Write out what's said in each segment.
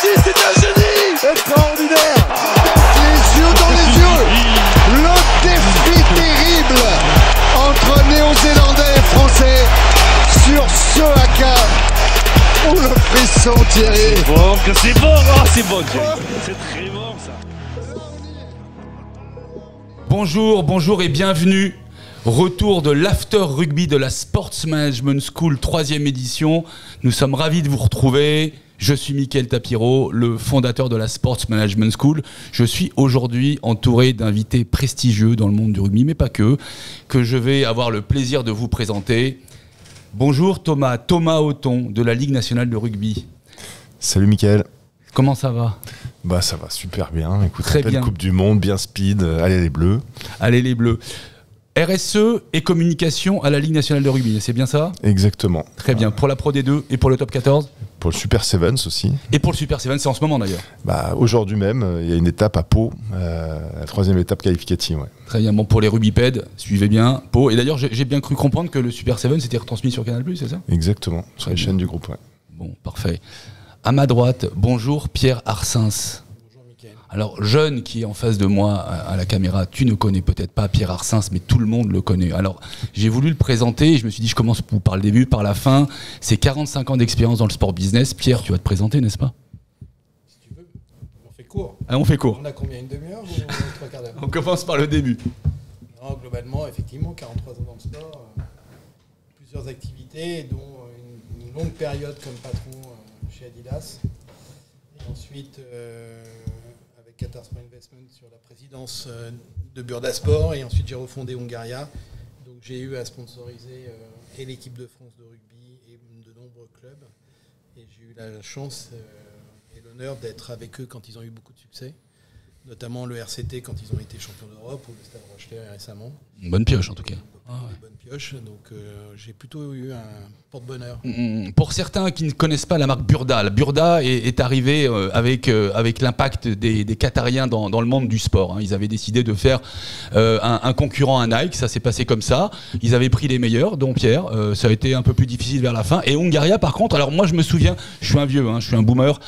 C'est un génie extraordinaire. Les yeux dans les yeux, le défi terrible entre Néo-Zélandais et Français sur ce haka. Oh le frisson Thierry. C'est bon, oh, c'est bon Thierry. C'est très bon ça. Bonjour et bienvenue. Retour de l'After Rugby de la Sports Management School 3e édition. Nous sommes ravis de vous retrouver. Je suis Mickaël Tapiro, le fondateur de la Sports Management School. Je suis aujourd'hui entouré d'invités prestigieux dans le monde du rugby, mais pas que je vais avoir le plaisir de vous présenter. Bonjour Thomas Othon de la Ligue nationale de rugby. Salut Mickaël. Comment ça va ? Bah ça va super bien. Écoute, très bien. Coupe du Monde, bien speed. Allez les Bleus. Allez les Bleus. RSE et communication à la Ligue nationale de rugby, c'est bien ça ? Exactement. Très bien. Pour la Pro D2 et pour le Top 14 ? Pour le Super Sevens aussi. Et pour le Super Sevens, c'est en ce moment d'ailleurs. Bah, aujourd'hui même, il y a une étape à Pau, la 3e étape qualificative. Ouais. Très bien. Bon, pour les rugbypèdes, suivez bien Pau. Et d'ailleurs, j'ai bien cru comprendre que le Super Sevens était retransmis sur Canal+, c'est ça ? Exactement, sur les chaînes du groupe. Ouais. Bon, parfait. À ma droite, bonjour Pierre Arsens. Alors, jeune qui est en face de moi à la caméra, tu ne connais peut-être pas Pierre Arsens, mais tout le monde le connaît. Alors, j'ai voulu le présenter et je me suis dit, je commence par le début, par la fin. C'est 45 ans d'expérience dans le sport business. Pierre, tu vas te présenter, n'est-ce pas ? Si tu veux, on fait court. Ah, on fait court. On a combien, une demi-heure ou 3 quarts d'heure ? On commence par le début. Non, globalement, effectivement, 43 ans dans le sport, plusieurs activités, dont une longue période comme patron chez Adidas. Et ensuite... avec Qatar Sport Investment sur la présidence de Burdasport, et ensuite j'ai refondé Hungaria. Donc j'ai eu à sponsoriser et l'équipe de France de rugby et de nombreux clubs. Et j'ai eu la chance et l'honneur d'être avec eux quand ils ont eu beaucoup de succès, notamment le RCT quand ils ont été champions d'Europe, ou le Stade Rochelet récemment. Une bonne pioche en tout cas. Une bonne pioche, donc j'ai plutôt eu un porte-bonheur. Pour certains qui ne connaissent pas la marque Burda, la Burda est arrivée avec l'impact des Qatariens dans le monde du sport. Ils avaient décidé de faire un concurrent à Nike, ça s'est passé comme ça. Ils avaient pris les meilleurs, dont Pierre. Ça a été un peu plus difficile vers la fin. Et Hungaria, par contre, alors moi je me souviens, je suis un vieux, je suis un boomer.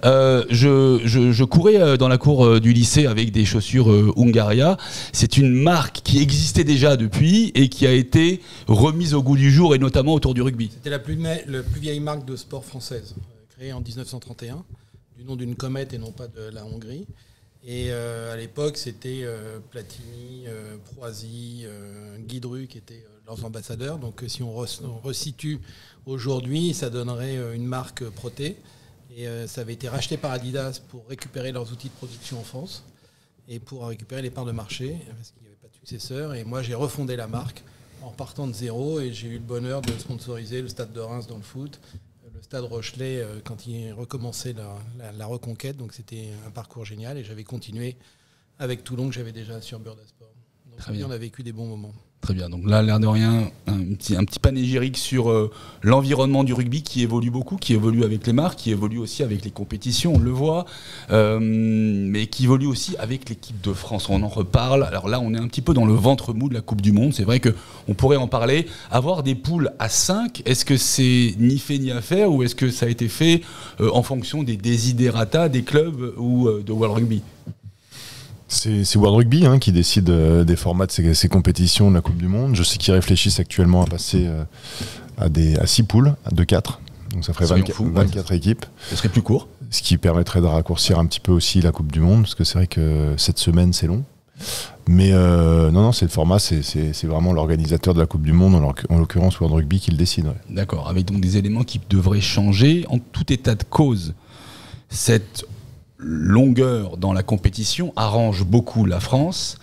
Je courais dans la cour du lycée avec des chaussures Hungaria. C'est une marque qui existait déjà depuis et qui a été remise au goût du jour, et notamment autour du rugby. C'était la plus vieille marque de sport française, créée en 1931, du nom d'une comète et non pas de la Hongrie. Et à l'époque, c'était Platini, Proisy, Guidru qui étaient leurs ambassadeurs. Donc si on resitue aujourd'hui, ça donnerait une marque Proté. Et ça avait été racheté par Adidas pour récupérer leurs outils de production en France et pour récupérer les parts de marché, parce qu'il n'y avait pas de successeur. Et moi, j'ai refondé la marque en partant de zéro, et j'ai eu le bonheur de sponsoriser le Stade de Reims dans le foot, le Stade Rochelet quand il recommençait la reconquête. Donc c'était un parcours génial, et j'avais continué avec Toulon que j'avais déjà sur Burdasport. Donc très bien. On a vécu des bons moments. Très bien, donc là, l'air de rien, un petit panégyrique sur l'environnement du rugby qui évolue beaucoup, qui évolue avec les marques, qui évolue aussi avec les compétitions, on le voit, mais qui évolue aussi avec l'équipe de France. On en reparle. Alors là, on est un petit peu dans le ventre mou de la Coupe du Monde. C'est vrai qu'on pourrait en parler. Avoir des poules à 5, est-ce que c'est ni fait ni à faire, ou est-ce que ça a été fait en fonction des desiderata des clubs ou de World Rugby ? C'est World Rugby qui décide des formats de ces compétitions de la Coupe du Monde. Je sais qu'ils réfléchissent actuellement à passer à 6 poules, de 4. Donc ça ferait 24 équipes. Ce serait plus court. Ce qui permettrait de raccourcir un petit peu aussi la Coupe du Monde, parce que c'est vrai que cette semaine, c'est long. Mais non, c'est le format, c'est vraiment l'organisateur de la Coupe du Monde, en l'occurrence World Rugby, qui le décide. Ouais. D'accord, avec donc des éléments qui devraient changer. En tout état de cause, cette longueur dans la compétition arrange beaucoup la France,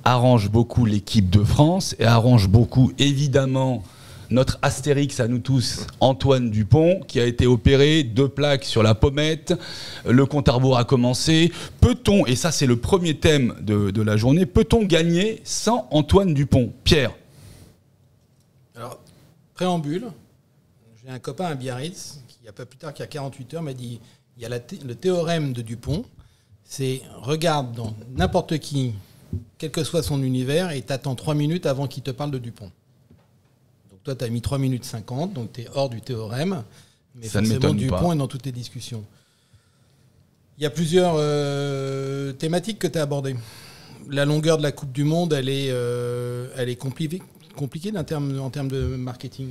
arrange beaucoup l'équipe de France, et arrange beaucoup évidemment notre Astérix à nous tous, Antoine Dupont, qui a été opéré, 2 plaques sur la pommette, le compte à rebours a commencé. Peut-on, et ça c'est le premier thème de la journée, peut-on gagner sans Antoine Dupont ? Pierre ? Alors, préambule, je J'ai un copain à Biarritz, qui, il n'y a pas plus tard qu'il y a 48 heures, m'a dit, il y a le théorème de Dupont, c'est regarde dans n'importe qui, quel que soit son univers, et t'attends 3 minutes avant qu'il te parle de Dupont. Donc toi, tu as mis 3 minutes 50, donc tu es hors du théorème, mais ça forcément Dupont pas. est dans toutes les discussions. Il y a plusieurs thématiques que tu as abordées. La longueur de la Coupe du Monde, elle est compliquée en termes de marketing.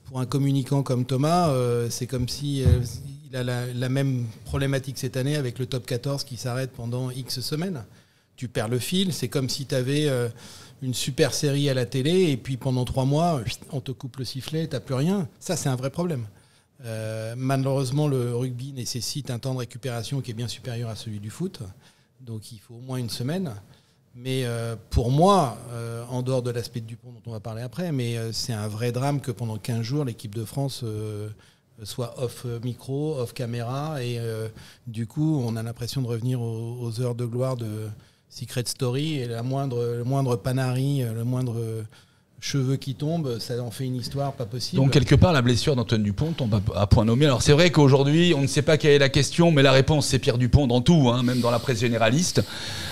Pour un communicant comme Thomas, c'est comme si il a la même problématique cette année avec le top 14 qui s'arrête pendant X semaines. Tu perds le fil, c'est comme si tu avais une super série à la télé et puis pendant 3 mois, on te coupe le sifflet, tu n'as plus rien. Ça, c'est un vrai problème. Malheureusement, le rugby nécessite un temps de récupération qui est bien supérieur à celui du foot. Donc il faut au moins une semaine. Mais pour moi, en dehors de l'aspect de Dupont dont on va parler après, mais c'est un vrai drame que pendant 15 jours, l'équipe de France soit off micro, off caméra. Et du coup, on a l'impression de revenir aux heures de gloire de Secret Story. Et le moindre panari, le moindre cheveux qui tombent, ça en fait une histoire pas possible. Donc quelque part, la blessure d'Antoine Dupont tombe à point nommé. Alors c'est vrai qu'aujourd'hui, on ne sait pas quelle est la question, mais la réponse c'est Pierre Dupont dans tout, hein, même dans la presse généraliste.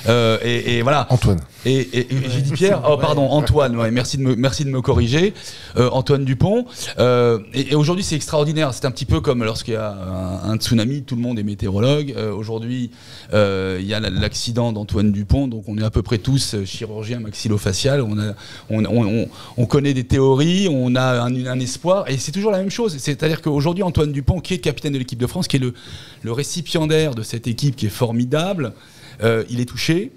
Et voilà. Antoine. Et j'ai dit Pierre. Oh pardon, Antoine. Ouais, merci de me corriger. Antoine Dupont. Et aujourd'hui, c'est extraordinaire. C'est un petit peu comme lorsqu'il y a un tsunami, tout le monde est météorologue. Aujourd'hui, il y a l'accident d'Antoine Dupont, donc on est à peu près tous chirurgiens maxillofacial. On connaît des théories, on a un espoir, et c'est toujours la même chose. C'est-à-dire qu'aujourd'hui, Antoine Dupont, qui est capitaine de l'équipe de France, qui est le récipiendaire de cette équipe qui est formidable, il est touché.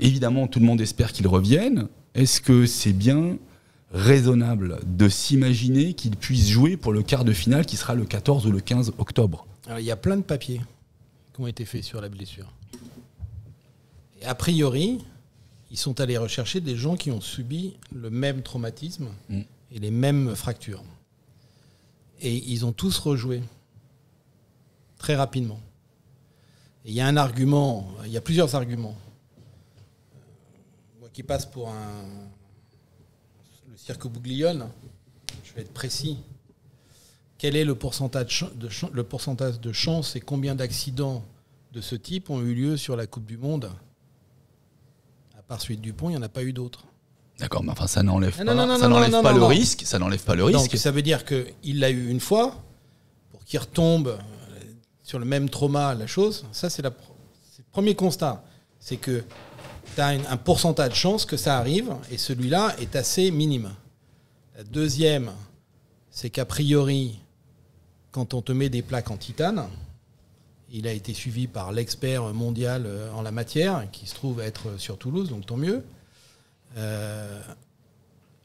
Évidemment, tout le monde espère qu'il revienne. Est-ce que c'est bien raisonnable de s'imaginer qu'il puisse jouer pour le quart de finale qui sera le 14 ou le 15 octobre? Alors, il y a plein de papiers qui ont été faits sur la blessure. Et a priori, ils sont allés rechercher des gens qui ont subi le même traumatisme et les mêmes fractures. Et ils ont tous rejoué très rapidement. Et il y a un argument, il y a plusieurs arguments. Moi qui passe pour le cirque Bouglione, je vais être précis. Quel est le pourcentage de chance et combien d'accidents de ce type ont eu lieu sur la Coupe du Monde? Par celui de Dupont, il n'y en a pas eu d'autres. D'accord, mais enfin, ça n'enlève pas le risque. Ça n'enlève pas le risque. Donc, ça veut dire qu'il l'a eu une fois, pour qu'il retombe sur le même trauma, la chose. Ça, c'est le premier constat. C'est que tu as un pourcentage de chance que ça arrive, et celui-là est assez minime. La deuxième, c'est qu'a priori, quand on te met des plaques en titane, il a été suivi par l'expert mondial en la matière, qui se trouve être sur Toulouse, donc tant mieux.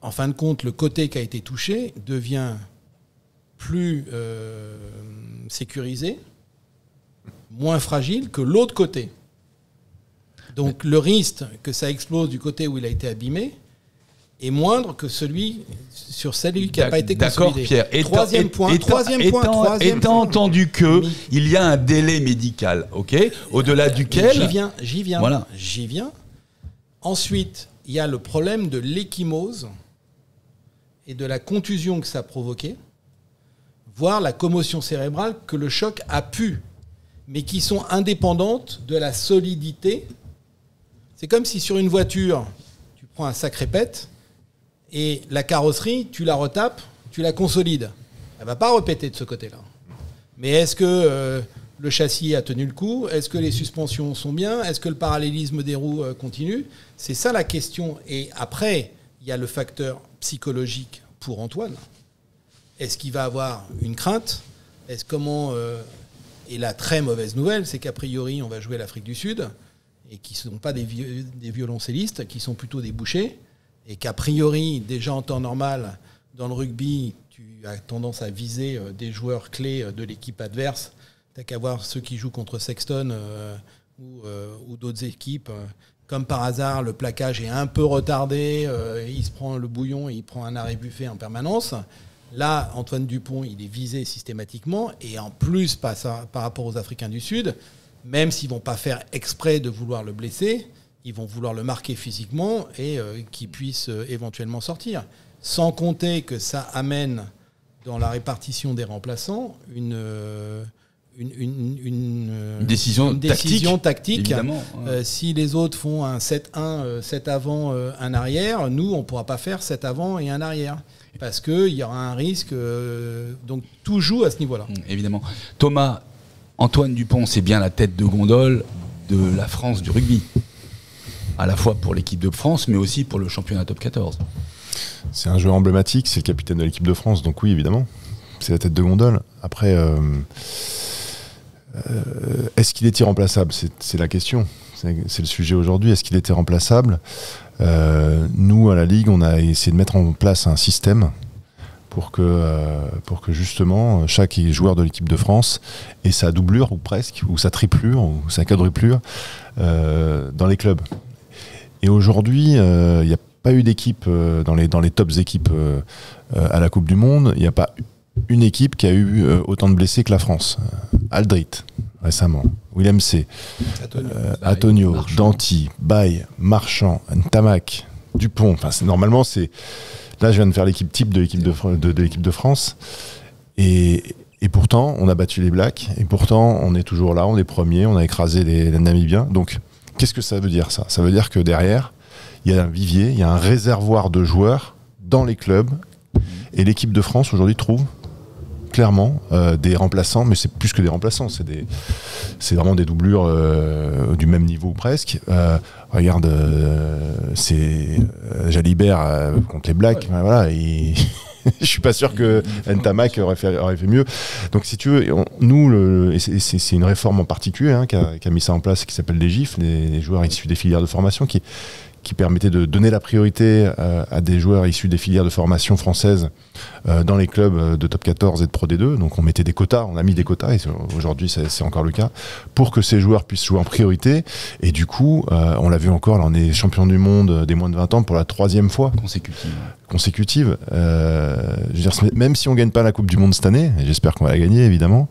En fin de compte, le côté qui a été touché devient plus sécurisé, moins fragile que l'autre côté. Donc le risque que ça explose du côté où il a été abîmé est moindre que celui sur celui qui n'a pas été consolidé. D'accord, Pierre. Troisième point. Étant entendu qu'il y a un délai médical, ok, au-delà duquel... J'y viens. Voilà. J'y viens. Ensuite, il y a le problème de l'échymose et de la contusion que ça a provoqué, voire la commotion cérébrale que le choc a pu, mais qui sont indépendantes de la solidité. C'est comme si sur une voiture, tu prends un sacré pète, et la carrosserie, tu la retapes, tu la consolides. Elle ne va pas repéter de ce côté-là. Mais est-ce que le châssis a tenu le coup? Est-ce que les suspensions sont bien? Est-ce que le parallélisme des roues continue? C'est ça la question. Et après, il y a le facteur psychologique pour Antoine. Est-ce qu'il va avoir une crainte? Et la très mauvaise nouvelle, c'est qu'a priori, on va jouer l'Afrique du Sud, et qui ne sont pas des violoncellistes, qui sont plutôt des bouchers. Et qu'a priori, déjà en temps normal, dans le rugby, tu as tendance à viser des joueurs clés de l'équipe adverse. Tu n'as qu'à voir ceux qui jouent contre Sexton ou d'autres équipes. Comme par hasard, le plaquage est un peu retardé, il se prend le bouillon et il prend un arrêt buffet en permanence. Là, Antoine Dupont, il est visé systématiquement. Et en plus, par rapport aux Africains du Sud, même s'ils ne vont pas faire exprès de vouloir le blesser, ils vont vouloir le marquer physiquement et qu'il puisse éventuellement sortir. Sans compter que ça amène dans la répartition des remplaçants une décision tactique. Évidemment. Si les autres font un 7-1, 7 avant, un arrière, nous, on ne pourra pas faire 7 avant et un arrière. Parce qu'il y aura un risque. Donc tout joue à ce niveau-là. Évidemment. Thomas, Antoine Dupont, c'est bien la tête de gondole de la France du rugby. À la fois pour l'équipe de France, mais aussi pour le championnat top 14. C'est un joueur emblématique, c'est le capitaine de l'équipe de France, donc oui, évidemment. C'est la tête de gondole. Après, est-ce qu'il était remplaçable ? C'est la question. C'est le sujet aujourd'hui. Est-ce qu'il était remplaçable ? Nous, à la Ligue, on a essayé de mettre en place un système pour que justement, chaque joueur de l'équipe de France ait sa doublure, ou presque, ou sa triplure, ou sa quadruplure dans les clubs. Et aujourd'hui, il n'y a pas eu d'équipe dans les tops équipes à la Coupe du Monde. Il n'y a pas une équipe qui a eu autant de blessés que la France. Aldrit, récemment. Willem C. Antonio, Danty, Baye, Marchand, Ntamak, Dupont. Enfin, normalement, c'est... Là, je viens de faire l'équipe type de l'équipe de France. Et pourtant, on a battu les Blacks. Et pourtant, on est toujours là, on est premiers, on a écrasé les Namibiens. Donc, qu'est-ce que ça veut dire, ça ? Ça veut dire que derrière, il y a un vivier, il y a un réservoir de joueurs dans les clubs. Et l'équipe de France, aujourd'hui, trouve clairement des remplaçants, mais c'est plus que des remplaçants, c'est vraiment des doublures du même niveau presque. Regarde, c'est Jalibert contre les Blacks, voilà, je suis pas sûr que Ntamak aurait fait mieux. Donc si tu veux, nous, c'est une réforme en particulier qui a mis ça en place, qui s'appelle les GIF, les joueurs issus des filières de formation, qui permettait de donner la priorité à des joueurs issus des filières de formation françaises dans les clubs de top 14 et de Pro D2. Donc on mettait des quotas, on a mis des quotas, et aujourd'hui c'est encore le cas, pour que ces joueurs puissent jouer en priorité. Et du coup, on l'a vu encore, là on est champion du monde des moins de 20 ans pour la 3e fois consécutive. Je veux dire, même si on gagne pas la Coupe du Monde cette année, et j'espère qu'on va la gagner évidemment,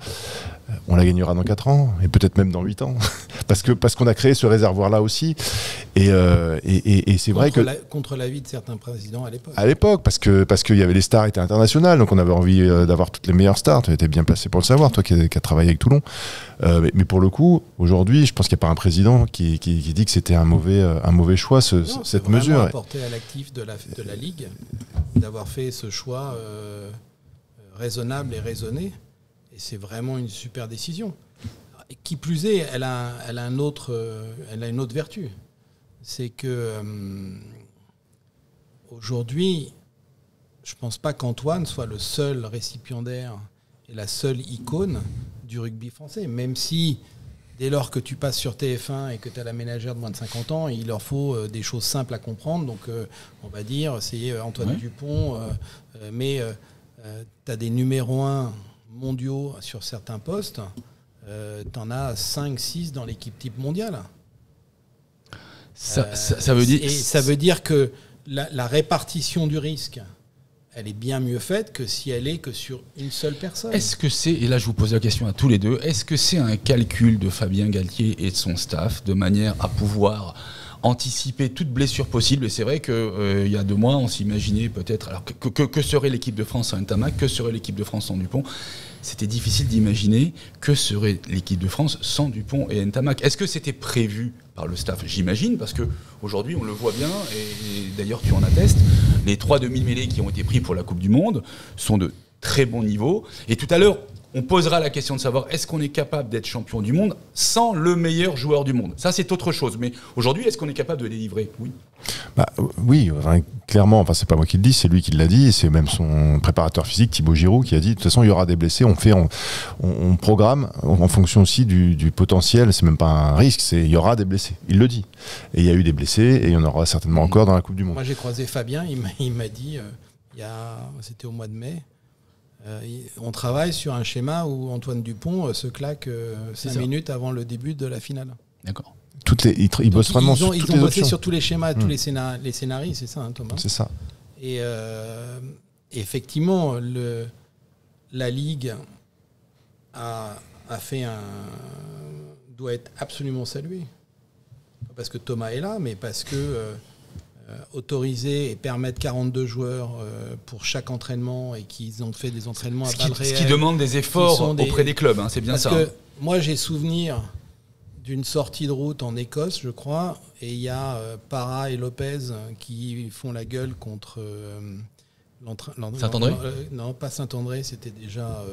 on la gagnera dans 4 ans, et peut-être même dans 8 ans. parce qu'on a créé ce réservoir-là aussi. Et c'est vrai que... Contre l'avis de certains présidents à l'époque. À l'époque, parce qu'il y avait les stars étaient internationales, donc on avait envie d'avoir toutes les meilleures stars. Tu étais bien placé pour le savoir, toi qui as travaillé avec Toulon. Mais pour le coup, aujourd'hui, je pense qu'il n'y a pas un président qui dit que c'était un mauvais choix, cette mesure. C'est apporté à l'actif de la Ligue d'avoir fait ce choix raisonnable et raisonné. Et c'est vraiment une super décision. Qui plus est, elle a une autre vertu. C'est que aujourd'hui, je ne pense pas qu'Antoine soit le seul récipiendaire et la seule icône du rugby français. Même si, dès lors que tu passes sur TF1 et que tu as la ménagère de moins de 50 ans, il leur faut des choses simples à comprendre. Donc, on va dire, c'est Antoine Dupont. Mais tu as des numéros 1 mondiaux sur certains postes, t'en as 5-6 dans l'équipe type mondiale. Ça veut dire... Et ça veut dire que la répartition du risque, elle est bien mieux faite que si elle est que sur une seule personne. Est-ce que c'est, et là je vous pose la question à tous les deux, est-ce que c'est un calcul de Fabien Galtier et de son staff de manière à pouvoir anticiper toute blessure possible? Et c'est vrai qu'il y a 2 mois, on s'imaginait peut-être... Alors, que serait l'équipe de France sans Ntamak? Que serait l'équipe de France sans Dupont? C'était difficile d'imaginer que serait l'équipe de France sans Dupont et Ntamak. Est-ce que c'était prévu par le staff? J'imagine, parce qu'aujourd'hui, on le voit bien, et d'ailleurs tu en attestes, les 3 demi-mêlées qui ont été pris pour la Coupe du Monde sont de très bon niveau. Et tout à l'heure, on posera la question de savoir est-ce qu'on est capable d'être champion du monde sans le meilleur joueur du monde. Ça, c'est autre chose. Mais aujourd'hui, est-ce qu'on est capable de les livrer? Oui. Oui, clairement. Enfin, c'est pas moi qui le dis, c'est lui qui l'a dit. C'est même son préparateur physique, Thibaut Giroud, qui a dit de toute façon, il y aura des blessés. On programme en fonction aussi du potentiel. C'est même pas un risque. Il y aura des blessés. Il le dit. Et il y a eu des blessés, et il y en aura certainement encore dans la Coupe du Monde. Moi, j'ai croisé Fabien. Il m'a dit, c'était au mois de mai. On travaille sur un schéma où Antoine Dupont se claque 5 minutes avant le début de la finale. D'accord. Ils bossent vraiment sur toutes les options. Ils ont bossé sur tous les schémas, tous les scénarios, c'est ça, Thomas? C'est ça. Et effectivement, la Ligue doit être absolument saluée. Pas parce que Thomas est là, mais parce que autoriser et permettre 42 joueurs pour chaque entraînement et qu'ils ont fait des entraînements à balles réelles. Ce qui demande des efforts auprès des clubs, hein, c'est bien ça. Parce que moi, j'ai souvenir d'une sortie de route en Écosse, je crois, et il y a Parra et Lopez qui font la gueule contre Saint-André. Non, pas Saint-André, c'était déjà...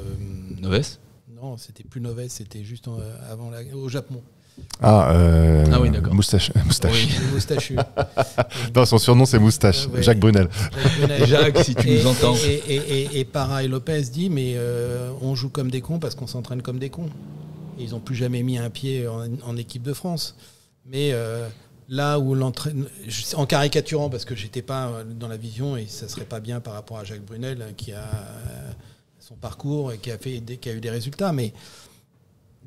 Noves. Non, c'était plus Noves, c'était juste avant au Japon. Oui, d'accord. Moustache. Oui, Moustachu. Non, son surnom c'est Moustache, ouais. Jacques Brunel. Jacques, si tu nous entends. Et Parra et Lopez dit, mais on joue comme des cons parce qu'on s'entraîne comme des cons. Et ils n'ont plus jamais mis un pied en équipe de France. Mais là où en caricaturant, parce que j'étais pas dans la vision et ça serait pas bien par rapport à Jacques Brunel qui a son parcours et qui a eu des résultats, mais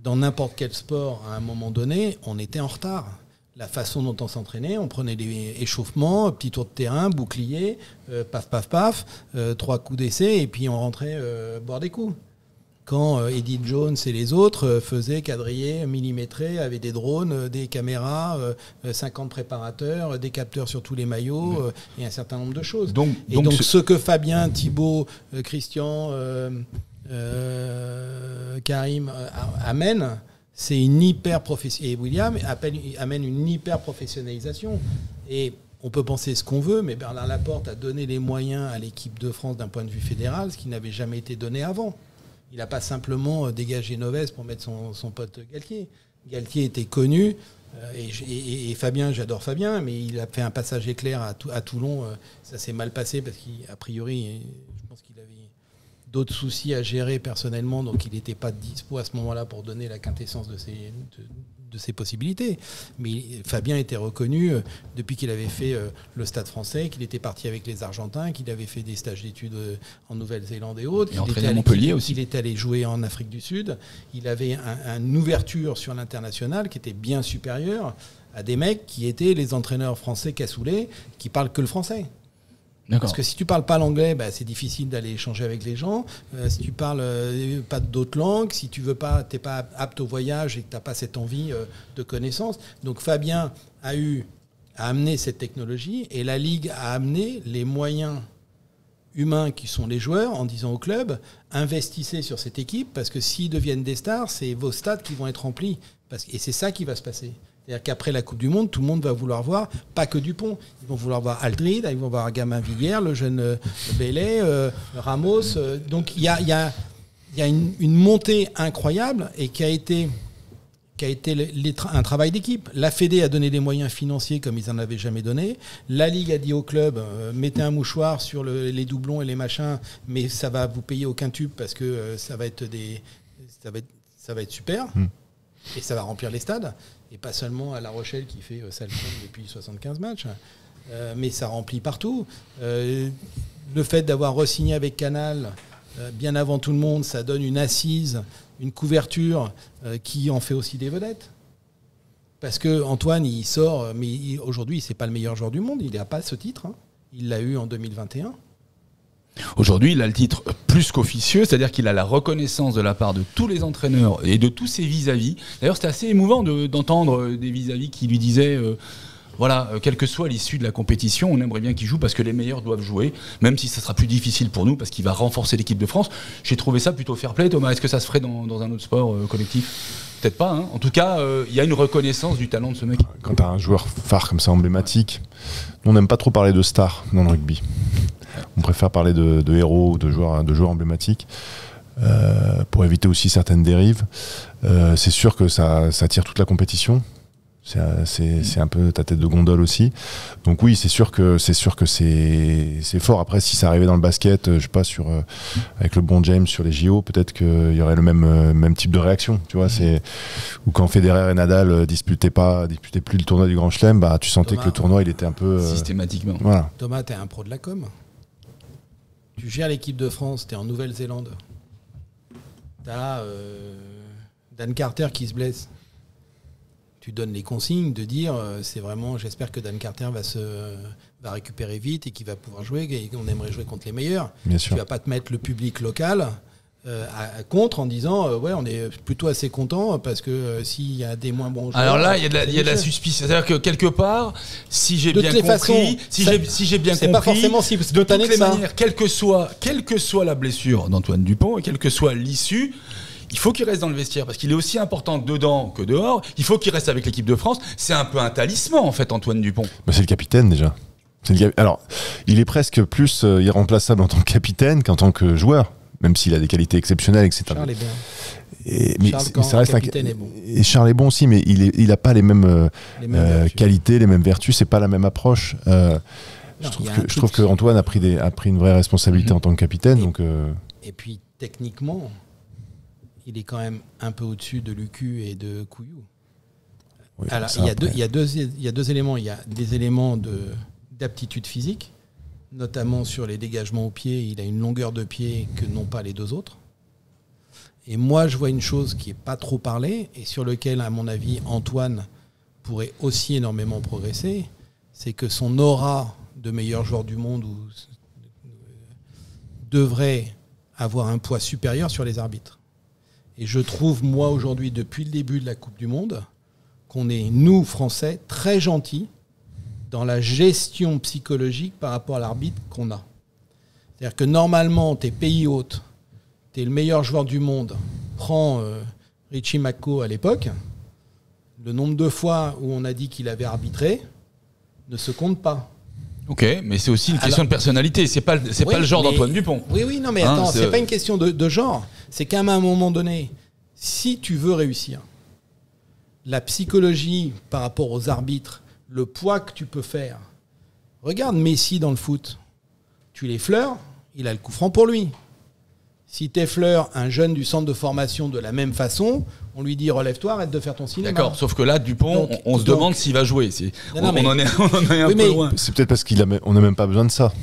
dans n'importe quel sport, à un moment donné, on était en retard. La façon dont on s'entraînait, on prenait des échauffements, petit tour de terrain, bouclier, paf, paf, paf, 3 coups d'essai, et puis on rentrait boire des coups. Quand Eddie Jones et les autres faisaient quadriller, millimétrer, avaient des drones, des caméras, 50 préparateurs, des capteurs sur tous les maillots, et un certain nombre de choses. Donc ce que Fabien, Thibaut, Christian... Karim amène, c'est une et William amène une hyper professionnalisation. Et on peut penser ce qu'on veut, mais Bernard Laporte a donné les moyens à l'équipe de France d'un point de vue fédéral, ce qui n'avait jamais été donné avant. Il n'a pas simplement dégagé Noves pour mettre son pote Galtier. Galtier était connu, et Fabien, j'adore Fabien, mais il a fait un passage éclair à Toulon. Ça s'est mal passé parce qu'a priori, je pense qu'il avait d'autres soucis à gérer personnellement, donc il n'était pas dispo à ce moment-là pour donner la quintessence de ses possibilités. Mais Fabien était reconnu depuis qu'il avait fait le Stade français, qu'il était parti avec les Argentins, qu'il avait fait des stages d'études en Nouvelle-Zélande et autres. Et entraîné à Montpellier aussi. Il était allé jouer en Afrique du Sud. Il avait une ouverture sur l'international qui était bien supérieure à des mecs qui étaient les entraîneurs français cassoulés, qui parlent que le français. Parce que si tu parles pas l'anglais, c'est difficile d'aller échanger avec les gens. Si tu parles pas d'autres langues, si tu veux pas, t'es pas apte au voyage et que t'as pas cette envie de connaissance. Donc Fabien a amené cette technologie et la Ligue a amené les moyens humains qui sont les joueurs en disant au club, investissez sur cette équipe parce que s'ils deviennent des stars, c'est vos stades qui vont être remplis. Et c'est ça qui va se passer. C'est-à-dire qu'après la Coupe du Monde, tout le monde va vouloir voir, pas que Dupont. Ils vont vouloir voir Aldrid, ils vont voir Gamain-Villiers, le jeune Bellet, Ramos. Donc il y a une montée incroyable et qui a été un travail d'équipe. La Fédé a donné des moyens financiers comme ils n'en avaient jamais donné. La Ligue a dit au club, mettez un mouchoir sur les doublons et les machins, mais ça va vous payer aucun tube parce que ça va être super. Et ça va remplir les stades. Et pas seulement à La Rochelle qui fait sale depuis 75 matchs, mais ça remplit partout. Le fait d'avoir re-signé avec Canal bien avant tout le monde, ça donne une assise, une couverture qui en fait aussi des vedettes. Parce que Antoine, il sort, mais aujourd'hui, c'est pas le meilleur joueur du monde. Il n'a pas ce titre. Il l'a eu en 2021. Aujourd'hui, il a le titre plus qu'officieux, c'est-à-dire qu'il a la reconnaissance de la part de tous les entraîneurs et de tous ses vis-à-vis. D'ailleurs, c'était assez émouvant d'entendre des vis-à-vis qui lui disaient quelle que soit l'issue de la compétition, on aimerait bien qu'il joue parce que les meilleurs doivent jouer, même si ça sera plus difficile pour nous parce qu'il va renforcer l'équipe de France. J'ai trouvé ça plutôt fair play. Thomas, est-ce que ça se ferait dans un autre sport collectif ? Peut-être pas. Hein. En tout cas, il y a une reconnaissance du talent de ce mec. Quand tu as un joueur phare comme ça, emblématique, on n'aime pas trop parler de stars dans le rugby. On préfère parler de héros ou de joueurs emblématiques pour éviter aussi certaines dérives. C'est sûr que ça tire toute la compétition. C'est un peu ta tête de gondole aussi. Donc oui, c'est sûr que c'est fort. Après, si ça arrivait dans le basket, je sais pas, avec le bon James sur les JO, peut-être qu'il y aurait le même type de réaction. Tu vois, ou quand Federer et Nadal disputaient plus le tournoi du Grand Chelem, tu sentais que le tournoi il était un peu systématiquement. Voilà. Thomas, t'es un pro de la com. Tu gères l'équipe de France, t'es en Nouvelle-Zélande. T'as Dan Carter qui se blesse. Tu donnes les consignes de dire j'espère que Dan Carter va récupérer vite et qu'il va pouvoir jouer et qu'on aimerait jouer contre les meilleurs. Bien sûr. Tu vas pas te mettre le public local contre en disant ouais, on est plutôt assez content parce que s'il y a des moins bons joueurs. Alors là, il y a de la suspicion. C'est-à-dire que quelque part, si j'ai bien compris, c'est pas forcément si spontané que ça. Quelle que soit la blessure d'Antoine Dupont et quelle que soit l'issue, il faut qu'il reste dans le vestiaire parce qu'il est aussi important dedans que dehors. Il faut qu'il reste avec l'équipe de France. C'est un peu un talisman en fait, Antoine Dupont. C'est le capitaine déjà. Alors, il est presque plus irremplaçable en tant que capitaine qu'en tant que joueur. Même s'il a des qualités exceptionnelles, etc. Charles est bien. Mais ça reste capitaine est bon. Et Charles est bon aussi, mais il n'a pas les mêmes qualités, les mêmes vertus, c'est pas la même approche. Je trouve que Antoine a pris une vraie responsabilité en tant que capitaine. Et puis, techniquement, il est quand même un peu au-dessus de Lucu et de Couillou. Oui, alors, il y a deux éléments. Il y a des éléments d'aptitude physique, notamment sur les dégagements au pied. Il a une longueur de pied que n'ont pas les deux autres. Et moi, je vois une chose qui n'est pas trop parlée et sur laquelle, à mon avis, Antoine pourrait aussi énormément progresser, c'est que son aura de meilleur joueur du monde devrait avoir un poids supérieur sur les arbitres. Et je trouve, moi, aujourd'hui, depuis le début de la Coupe du Monde, qu'on est, nous, Français, très gentils dans la gestion psychologique par rapport à l'arbitre qu'on a. C'est-à-dire que normalement, t'es pays hôte, t'es le meilleur joueur du monde, prends Richie McCaw à l'époque, le nombre de fois où on a dit qu'il avait arbitré ne se compte pas. Ok, mais c'est aussi une question de personnalité, c'est pas le genre d'Antoine Dupont. Oui, non mais attends, c'est pas une question de genre, c'est qu'à un moment donné, si tu veux réussir, la psychologie par rapport aux arbitres, le poids que tu peux faire. Regarde Messi dans le foot. Tu l'effleures, il a le coup franc pour lui. Si tu effleures un jeune du centre de formation de la même façon, on lui dit relève-toi, arrête de faire ton cinéma. D'accord, sauf que là, Dupont, on se demande s'il va jouer. On en est un peu loin. C'est peut-être parce qu'on n'a même pas besoin de ça.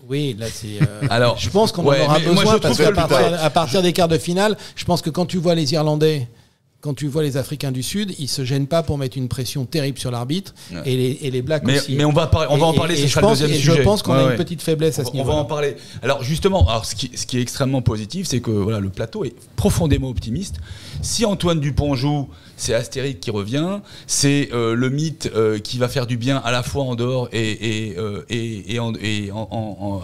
Oui, là c'est. Alors, je pense qu'on en aura besoin parce qu'à partir des quarts de finale, je pense que quand tu vois les Irlandais, quand tu vois les Africains du Sud, ils se gênent pas pour mettre une pression terrible sur l'arbitre et les Blacks aussi. Mais on va en parler, ce sera le deuxième sujet. Je pense qu'on a une petite faiblesse à ce niveau-là. On va en parler. Alors justement, ce qui est extrêmement positif, c'est que voilà, le plateau est profondément optimiste. Si Antoine Dupont joue, c'est Astérix qui revient, c'est le mythe qui va faire du bien à la fois en dehors et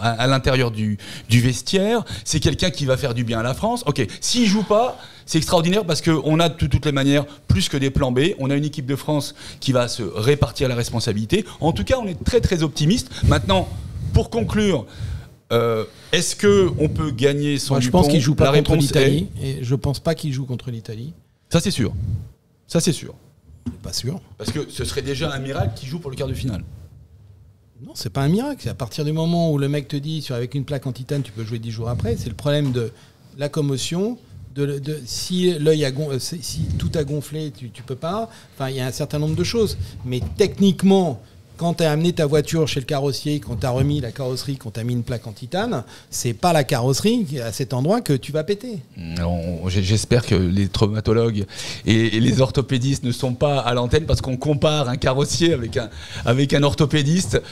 à l'intérieur du vestiaire. C'est quelqu'un qui va faire du bien à la France. Ok, s'il joue pas, c'est extraordinaire parce qu'on a de toutes les manières plus que des plans B. On a une équipe de France qui va se répartir la responsabilité. En tout cas, on est très très optimiste. Maintenant, pour conclure, est-ce qu'on peut gagner son Dupont ? Je pense qu'il joue pas contre l'Italie. Et je pense pas qu'il joue contre l'Italie. Ça c'est sûr. Ça c'est sûr. Pas sûr. Parce que ce serait déjà un miracle qu'il joue pour le quart de finale. Non, c'est pas un miracle. C'est à partir du moment où le mec te dit avec une plaque en titane, tu peux jouer 10 jours après. C'est le problème de la commotion. Si tout a gonflé, tu peux pas. Enfin, il y a un certain nombre de choses. Mais techniquement, quand tu as amené ta voiture chez le carrossier, quand tu as remis la carrosserie, quand tu as mis une plaque en titane, c'est pas la carrosserie à cet endroit que tu vas péter. J'espère que les traumatologues et les orthopédistes ne sont pas à l'antenne parce qu'on compare un carrossier avec un orthopédiste.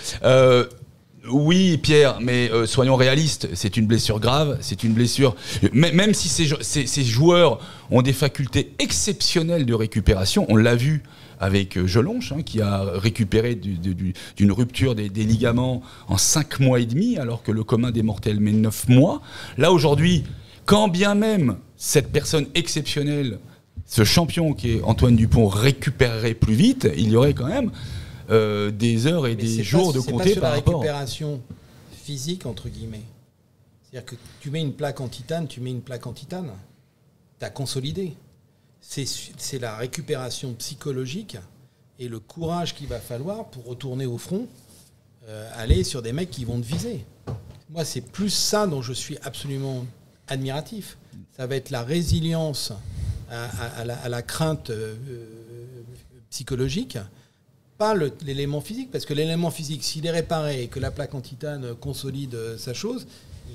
Oui, Pierre, mais soyons réalistes, c'est une blessure grave, c'est une blessure... Même si ces joueurs ont des facultés exceptionnelles de récupération, on l'a vu avec Jelonche, qui a récupéré d'une rupture des ligaments en 5 mois et demi, alors que le commun des mortels met 9 mois. Là, aujourd'hui, quand bien même cette personne exceptionnelle, ce champion qui est Antoine Dupont, récupérerait plus vite, il y aurait quand même... des heures et des jours de compter par rapport. C'est la récupération physique, entre guillemets. C'est-à-dire que tu mets une plaque en titane, tu as consolidé. C'est la récupération psychologique et le courage qu'il va falloir pour retourner au front, aller sur des mecs qui vont te viser. Moi, c'est plus ça dont je suis absolument admiratif. Ça va être la résilience à la crainte psychologique. Pas l'élément physique, parce que l'élément physique, s'il est réparé et que la plaque en titane consolide sa chose,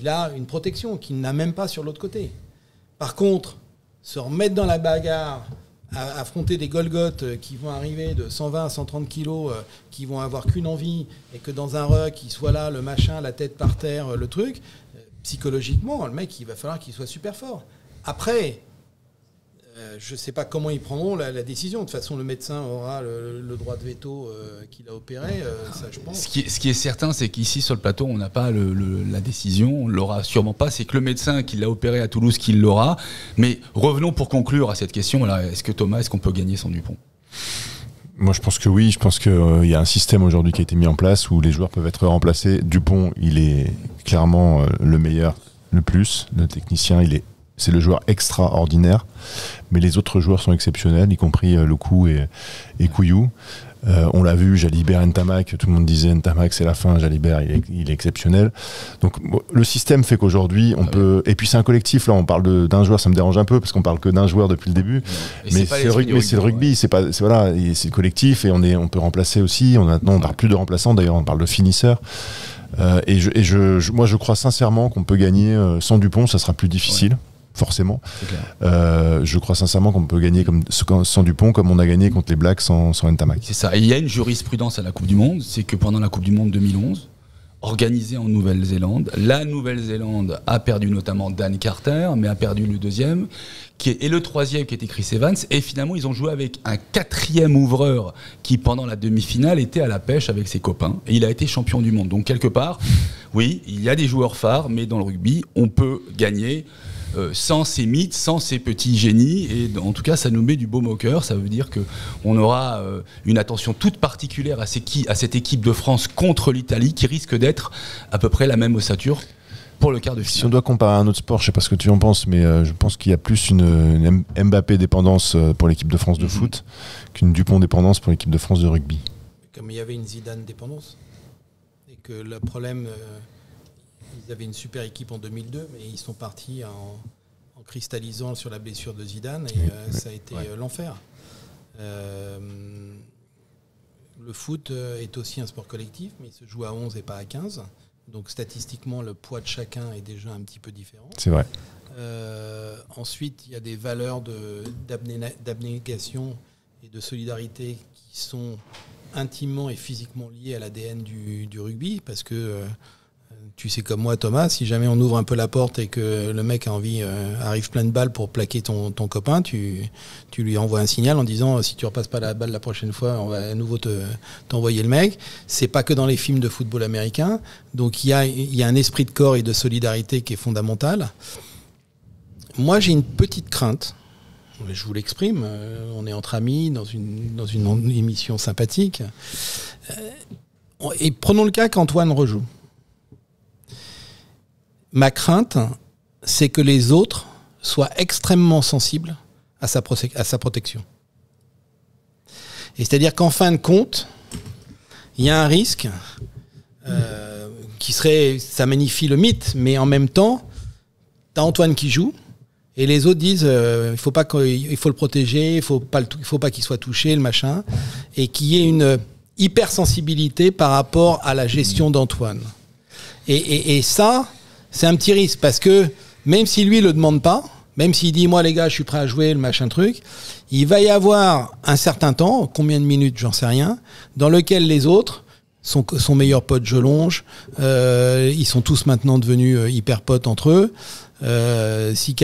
il a une protection qu'il n'a même pas sur l'autre côté. Par contre, se remettre dans la bagarre, affronter des Golgoths qui vont arriver de 120 à 130 kilos, qui vont avoir qu'une envie, et que dans un ruck, il soit là, le machin, la tête par terre, le truc, psychologiquement, le mec, il va falloir qu'il soit super fort. Après, je ne sais pas comment ils prendront la décision. De toute façon, le médecin aura le droit de veto qu'il a opéré, ça je pense. Ce qui est certain, c'est qu'ici, sur le plateau, on n'a pas la décision, on ne l'aura sûrement pas. C'est que le médecin qui l'a opéré à Toulouse qui l'aura. Mais revenons pour conclure à cette question. Est-ce qu'on peut gagner sans Dupont ? Moi, je pense que oui. Je pense qu'il y a un système aujourd'hui qui a été mis en place où les joueurs peuvent être remplacés. Dupont, il est clairement le meilleur, le plus. Le technicien, c'est le joueur extraordinaire. Mais les autres joueurs sont exceptionnels, y compris Loukou et Couillou. On l'a vu, Jalibert, Ntamak, tout le monde disait Ntamak c'est la fin, Jalibert il est exceptionnel. Donc le système fait qu'aujourd'hui on peut... Et puis c'est un collectif, là on parle d'un joueur, ça me dérange un peu parce qu'on parle que d'un joueur depuis le début. Mais c'est le rugby, c'est le collectif et on peut remplacer aussi. Maintenant on parle plus de remplaçants, d'ailleurs on parle de finisseurs. Moi je crois sincèrement qu'on peut gagner sans Dupont, ça sera plus difficile. Ouais. Forcément. Je crois sincèrement qu'on peut gagner sans Dupont comme on a gagné contre les Blacks sans Ntamak. C'est ça. Et il y a une jurisprudence à la Coupe du Monde, c'est que pendant la Coupe du Monde 2011, organisée en Nouvelle-Zélande, la Nouvelle-Zélande a perdu notamment Dan Carter, mais a perdu le deuxième, et le troisième qui était Chris Evans, et finalement ils ont joué avec un quatrième ouvreur qui pendant la demi-finale était à la pêche avec ses copains, et il a été champion du monde. Donc quelque part, oui, il y a des joueurs phares, mais dans le rugby, on peut gagner sans ces mythes, sans ces petits génies, et en tout cas ça nous met du baume au cœur. Ça veut dire qu'on aura une attention toute particulière à cette équipe de France contre l'Italie qui risque d'être à peu près la même ossature pour le quart de finale. Si on doit comparer à un autre sport, je ne sais pas ce que tu en penses, mais je pense qu'il y a plus une Mbappé dépendance pour l'équipe de France de foot qu'une Dupont dépendance pour l'équipe de France de rugby. Comme il y avait une Zidane dépendance, et que le problème... Ils avaient une super équipe en 2002, mais ils sont partis en cristallisant sur la blessure de Zidane, et ça a été l'enfer. Le foot est aussi un sport collectif, mais il se joue à 11 et pas à 15. Donc statistiquement, le poids de chacun est déjà un petit peu différent. C'est vrai. Ensuite, il y a des valeurs d'abnégation et de solidarité qui sont intimement et physiquement liées à l'ADN du rugby, parce que... Tu sais comme moi Thomas, si jamais on ouvre un peu la porte et que le mec a envie, arrive plein de balles pour plaquer ton copain, tu lui envoies un signal en disant si tu repasses pas la balle la prochaine fois, on va à nouveau t'envoyer le mec. C'est pas que dans les films de football américain, donc il y a un esprit de corps et de solidarité qui est fondamental. Moi j'ai une petite crainte, je vous l'exprime, on est entre amis dans une émission sympathique, et prenons le cas qu'Antoine rejoue. Ma crainte, c'est que les autres soient extrêmement sensibles à sa protection. Et c'est-à-dire qu'en fin de compte, il y a un risque qui serait, ça magnifie le mythe, mais en même temps, tu as Antoine qui joue, et les autres disent il faut le protéger, il faut pas qu'il soit touché, le machin, et qu'il y ait une hypersensibilité par rapport à la gestion d'Antoine. Et ça... C'est un petit risque parce que même si lui le demande pas, même s'il dit moi les gars je suis prêt à jouer le machin truc, il va y avoir un certain temps, combien de minutes j'en sais rien, dans lequel les autres, son meilleur pote Jelonge, ils sont tous maintenant devenus hyper potes entre eux. Si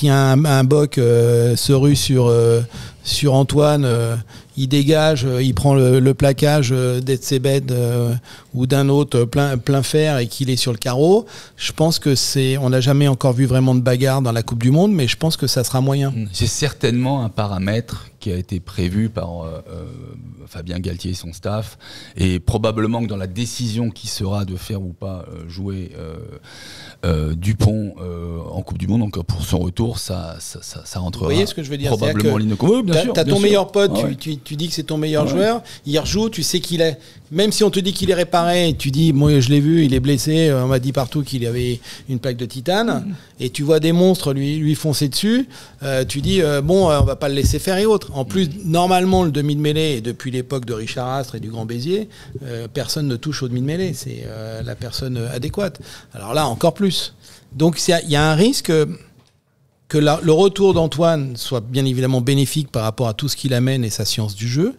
un boc se rue sur Antoine, il dégage, il prend le plaquage d'Etzebed ou d'un autre plein fer et qu'il est sur le carreau. Je pense que on n'a jamais encore vu vraiment de bagarre dans la Coupe du Monde, mais je pense que ça sera moyen. C'est certainement un paramètre qui a été prévu par Fabien Galtier et son staff, et probablement que dans la décision qui sera de faire ou pas jouer Dupont en Coupe du Monde, donc pour son retour, ça rentrera. Vous voyez ce que je veux dire? Probablement en ligne de compte. Oui, bien sûr. T'as ton meilleur pote, tu dis que c'est ton meilleur joueur, il rejoue, tu sais qu'il est, même si on te dit qu'il est réparé, tu dis moi je l'ai vu, il est blessé, on m'a dit partout qu'il avait une plaque de titane, et tu vois des monstres lui foncer dessus, tu dis bon on va pas le laisser faire et autres. En plus normalement le demi de mêlée, depuis l'époque de Richard Astre et du Grand Béziers, personne ne touche au demi de mêlée, c'est la personne adéquate. Alors là encore plus. Donc il y a un risque que le retour d'Antoine soit bien évidemment bénéfique par rapport à tout ce qu'il amène et sa science du jeu,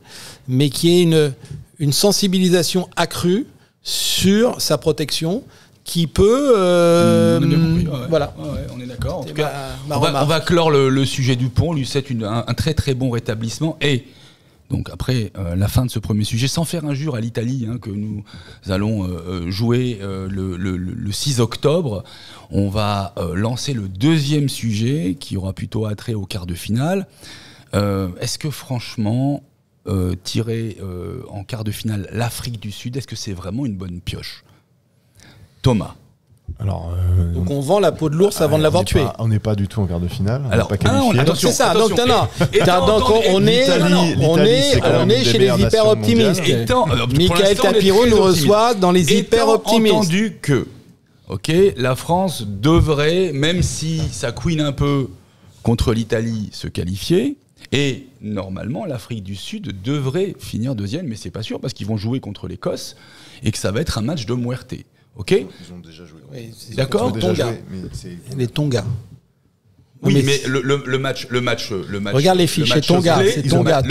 mais qu'il y ait une sensibilisation accrue sur sa protection, qui peut... voilà. On est d'accord. En tout cas, on va clore le sujet Dupont. On lui souhaite un très très bon rétablissement. Et donc après la fin de ce premier sujet, sans faire injure à l'Italie, que nous allons jouer le 6 octobre, on va lancer le deuxième sujet qui aura plutôt attrait au quart de finale. Est-ce que franchement, tirer en quart de finale l'Afrique du Sud, est-ce que c'est vraiment une bonne pioche ? Thomas. Alors, donc on vend la peau de l'ours avant de l'avoir tué. On n'est pas du tout en quart de finale. Alors, pas qualifié. Attention, c'est ça. Donc on est chez les hyper optimistes. Michael Tapiro nous reçoit dans les hyper optimistes. Entendu que, la France devrait, même si ça couine un peu contre l'Italie, se qualifier. Et normalement, l'Afrique du Sud devrait finir deuxième, mais c'est pas sûr parce qu'ils vont jouer contre l'Écosse et que ça va être un match de muerte. Ok ? Ils ont déjà joué. Oui, d'accord. Les Tonga. Oui, mais le match. Regarde les fiches. Tonga, c'est Tonga.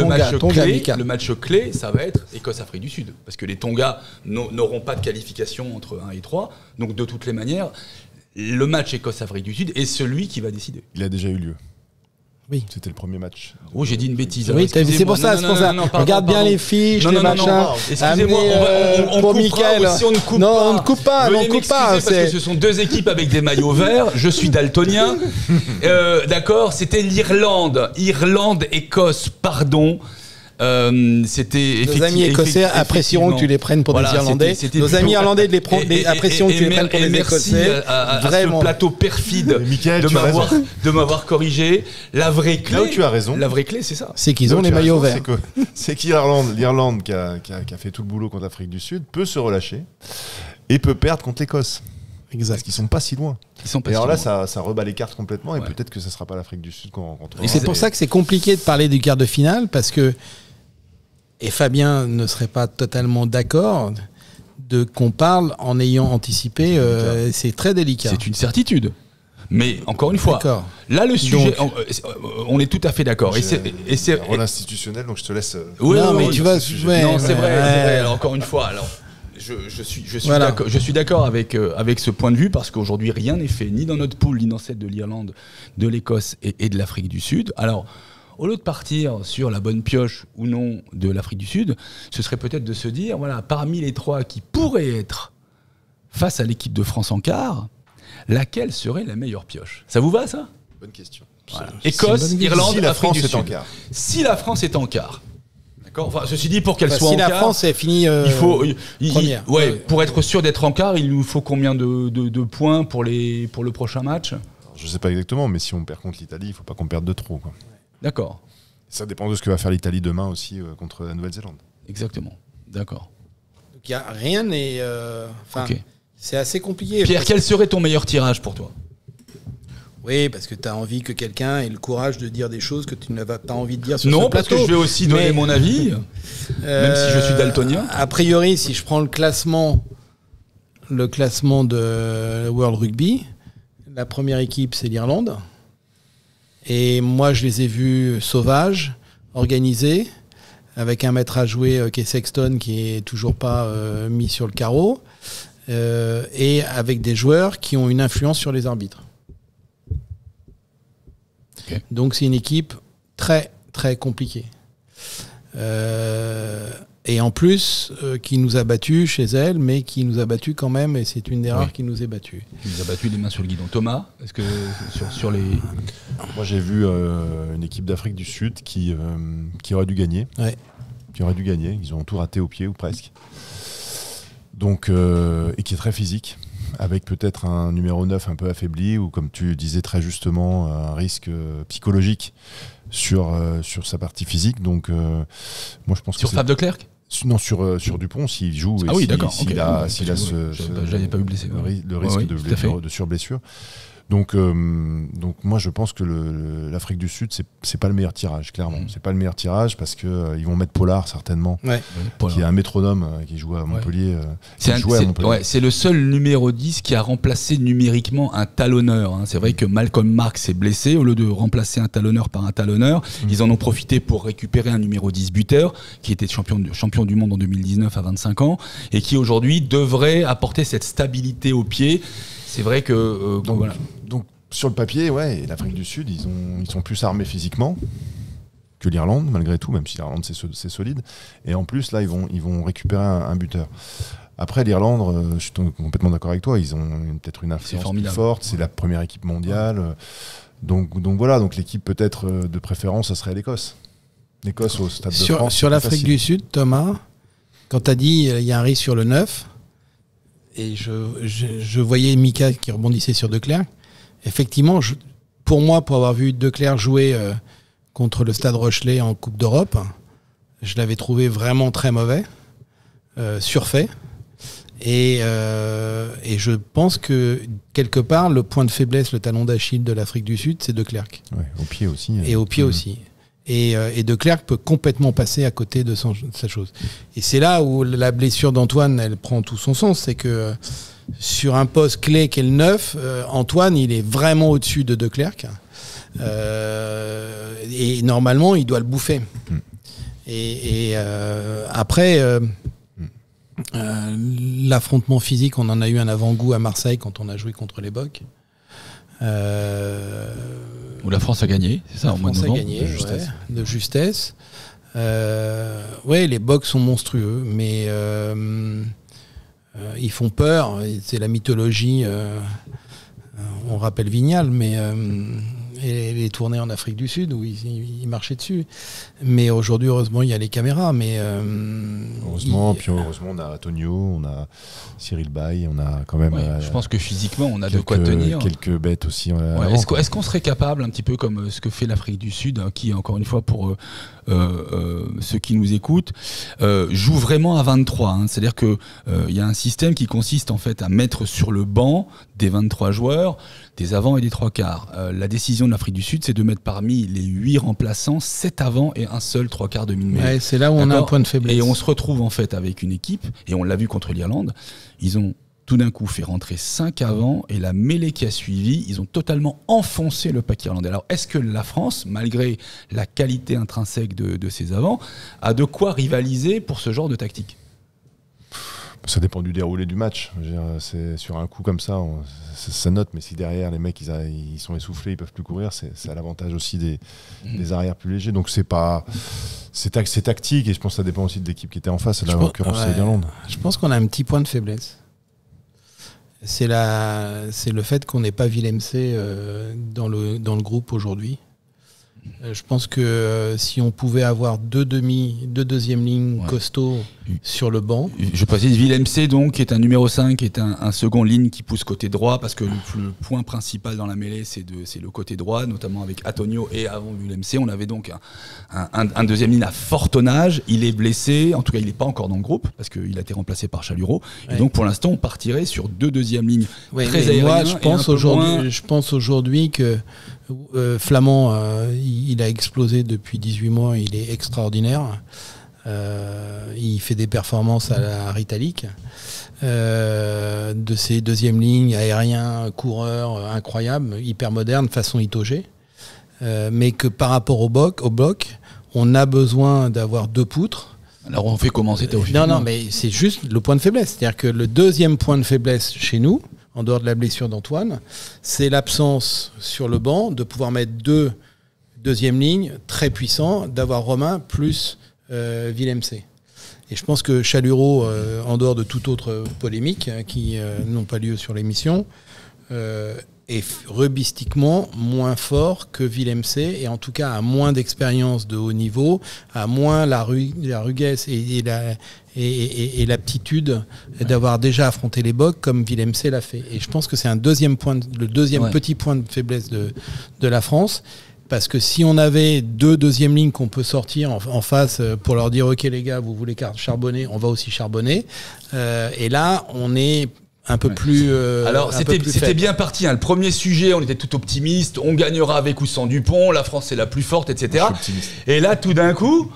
Le match clé, ça va être Écosse-Afrique du Sud, parce que les Tonga n'auront pas de qualification entre 1 et 3. Donc de toutes les manières, le match Écosse-Afrique du Sud est celui qui va décider. Il a déjà eu lieu. Oui. C'était le premier match. Oh, j'ai dit une bêtise. Oui, c'est pour ça. Regarde bien les fiches, les machins. Excusez-moi, on pour coupera. Michael. Si on ne coupe non, pas, on ne coupe pas. Veuillez m'excuser parce que ce sont deux équipes avec des maillots verts. Je suis daltonien. D'accord, c'était l'Irlande. Irlande-Écosse, pardon. C'était nos amis écossais apprécieront que tu les prennes pour des Irlandais. Nos amis irlandais apprécieront que tu les prennes pour des Écossais. À ce plateau perfide de m'avoir corrigé. La vraie clé. Là où tu as raison. La vraie clé, c'est ça. C'est qu'ils ont les maillots verts. C'est qu'Irlande, qui a fait tout le boulot contre l'Afrique du Sud, peut se relâcher et peut perdre contre l'Écosse. Exact. Parce qu'ils sont pas si loin. Et alors là, ça rebat les cartes complètement et peut-être que ça sera pas l'Afrique du Sud qu'on rencontrera. Et c'est pour ça que c'est compliqué de parler du quart de finale parce que. Et Fabien ne serait pas totalement d'accord qu'on parle en ayant anticipé. C'est très délicat. C'est une certitude. Mais encore une fois, là le sujet, on est tout à fait d'accord. C'est un rôle institutionnel, donc je te laisse. Oui, non, mais tu vas. Non, c'est vrai. Alors, encore une fois, je suis d'accord avec ce point de vue parce qu'aujourd'hui rien n'est fait ni dans notre poule ni dans celle de l'Irlande, de l'Écosse et de l'Afrique du Sud. Alors. Au lieu de partir sur la bonne pioche ou non de l'Afrique du Sud, ce serait peut-être de se dire, voilà, parmi les trois qui pourraient être face à l'équipe de France en quart, laquelle serait la meilleure pioche ? Ça vous va, ça ? Bonne question. Voilà. Écosse, Irlande, si la Afrique France du est Sud. en quart. Si la France est en quart. D'accord. Enfin, ceci dit, pour qu'elle soit si en quart, la France est finie première. Pour être sûr d'être en quart, il nous faut combien de points pour le prochain match ? Alors, je ne sais pas exactement, mais si on perd contre l'Italie, il ne faut pas qu'on perde de trop, quoi. D'accord. Ça dépend de ce que va faire l'Italie demain aussi contre la Nouvelle-Zélande. Exactement. D'accord. Donc il y a rien n'est. C'est assez compliqué. Pierre, quel serait ton meilleur tirage pour toi ? Oui, parce que tu as envie que quelqu'un ait le courage de dire des choses que tu n'as pas envie de dire sur ce plateau. Non, plateau. parce que je vais aussi donner mon avis, même si je suis daltonien. A priori, si je prends le classement de World Rugby, la première équipe, c'est l'Irlande. Et moi, je les ai vus sauvages, organisés, avec un maître à jouer qui est Sexton, qui est toujours pas mis sur le carreau, et avec des joueurs qui ont une influence sur les arbitres. Okay. Donc c'est une équipe très, très compliquée. Et en plus, qui nous a battus chez elle, mais qui nous a battus quand même, et c'est une des rares qui nous ait battus. Qui nous a battus les mains sur le guidon. Thomas, est-ce que sur les... Moi j'ai vu une équipe d'Afrique du Sud qui aurait dû gagner. Ouais. Qui aurait dû gagner. Ils ont tout raté au pied, ou presque. Donc, et qui est très physique, avec peut-être un numéro 9 un peu affaibli, ou comme tu disais très justement, un risque psychologique sur sa partie phisique. Donc, moi je pense sur Fab de Klerk. Non, sur Dupont, s'il joue. Oui, d'accord. S'il a j'avais pas vu blessé. Le risque de surblessure. Donc moi je pense que l'Afrique du Sud c'est pas le meilleur tirage, clairement. C'est pas le meilleur tirage parce que ils vont mettre Pollard certainement, qui est un métronome qui joue à Montpellier. C'est le seul numéro 10 qui a remplacé numériquement un talonneur. C'est vrai que Malcolm Marx s'est blessé. Au lieu de remplacer un talonneur par un talonneur, ils en ont profité pour récupérer un numéro 10 buteur qui était champion du monde en 2019 à 25 ans et qui aujourd'hui devrait apporter cette stabilité au pied. C'est vrai que donc sur le papier, l'Afrique du Sud, ils sont plus armés physiquement que l'Irlande, malgré tout, même si l'Irlande c'est solide. Et en plus, là, ils vont récupérer un buteur. Après, l'Irlande, je suis complètement d'accord avec toi, ils ont peut-être une influence plus forte, c'est la première équipe mondiale. Donc voilà, donc l'équipe peut-être de préférence, ce serait l'Écosse. L'Écosse au Stade de France. Sur l'Afrique du Sud, Thomas, quand tu as dit il y a un risque sur le 9, et je voyais Mika qui rebondissait sur De Clercq. Effectivement, pour avoir vu De Clercq jouer contre le Stade Rochelais en Coupe d'Europe, je l'avais trouvé vraiment très mauvais, surfait. Et je pense que quelque part, le point de faiblesse, le talon d'Achille de l'Afrique du Sud, c'est De Clercq. Ouais, au pied aussi. Et au pied aussi. Et De Clercq peut complètement passer à côté de sa chose. Et c'est là où la blessure d'Antoine, elle prend tout son sens. C'est que sur un poste clé qu'est le 9, Antoine, il est vraiment au-dessus de Clercq. Et normalement, il doit le bouffer. Et après, l'affrontement physique, on en a eu un avant-goût à Marseille quand on a joué contre les Bocs. Où la France a gagné, c'est ça, au mois de novembre, de justesse. Les Bocs sont monstrueux, mais ils font peur. C'est la mythologie. On rappelle Vignal, mais les tournées en Afrique du Sud où il marchait dessus. Mais aujourd'hui, heureusement, il y a les caméras. Mais heureusement, heureusement, on a Antonio, on a Cyril Bay, on a quand même. Je pense que physiquement, on a de quoi tenir. Quelques bêtes aussi. Est-ce qu'on serait capable, un petit peu comme ce que fait l'Afrique du Sud, qui, encore une fois, pour ceux qui nous écoutent, joue vraiment à 23. C'est-à-dire qu'il y a un système qui consiste en fait à mettre sur le banc des 23 joueurs, des avants et des trois quarts. La décision de l'Afrique du Sud, c'est de mettre parmi les 8 remplaçants 7 avants et un seul trois quarts de demi-mêlée. C'est là où on a un point de faiblesse. Et on se retrouve en fait avec une équipe, et on l'a vu contre l'Irlande, ils ont tout d'un coup fait rentrer 5 avants, et la mêlée qui a suivi, ils ont totalement enfoncé le pack irlandais. Alors est-ce que la France, malgré la qualité intrinsèque de ses avants, a de quoi rivaliser pour ce genre de tactique ? Ça dépend du déroulé du match. C'est sur un coup comme ça, ça note, mais si derrière les mecs ils sont essoufflés, ils peuvent plus courir, c'est à l'avantage aussi des arrières plus légers. Donc c'est tactique, et je pense que ça dépend aussi de l'équipe qui était en face. Là, en l'occurrence, c'est l'Irlande. Je pense qu'on a un petit point de faiblesse. C'est le fait qu'on n'ait pas Villemc dans le groupe aujourd'hui. Je pense que si on pouvait avoir deux deuxième lignes costauds sur le banc. Je précise, Villemc donc, qui est un numéro 5, qui est un second ligne qui pousse côté droit, parce que le point principal dans la mêlée, c'est le côté droit, notamment avec Antonio et avant Villemc. On avait donc un deuxième ligne à fort tonnage. Il est blessé, en tout cas il n'est pas encore dans le groupe, parce qu'il a été remplacé par Chalureau. Et donc pour l'instant, on partirait sur 2 deuxièmes lignes très aériennes. Moi, je pense aujourd'hui que Flamand, il a explosé depuis 18 mois, il est extraordinaire. Il fait des performances à la Ritalik. De ses deuxièmes lignes, aériens, coureurs, incroyables, hyper modernes, façon Itoge. Mais que par rapport au bloc, on a besoin d'avoir 2 poutres. Alors on fait commencer Non, mais c'est juste le point de faiblesse. C'est-à-dire que le deuxième point de faiblesse chez nous, en dehors de la blessure d'Antoine, c'est l'absence sur le banc de pouvoir mettre 2 deuxièmes lignes très puissants, d'avoir Romain plus Villemc. Et je pense que Chalureau, en dehors de toute autre polémique qui n'ont pas lieu sur l'émission, est rugbyistiquement moins fort que Villemc, et en tout cas a moins d'expérience de haut niveau, a moins la ruguesse et l'aptitude d'avoir déjà affronté les Bocs comme Villemc l'a fait. Et je pense que c'est le deuxième petit point de faiblesse de la France. Parce que si on avait 2 deuxièmes lignes qu'on peut sortir en face pour leur dire « Ok les gars, vous voulez charbonner, on va aussi charbonner ». Et là, on est un peu plus. Alors c'était bien parti. Hein. Le premier sujet, on était tout optimiste. On gagnera avec ou sans Dupont. La France est la plus forte, etc. Et là, tout d'un coup,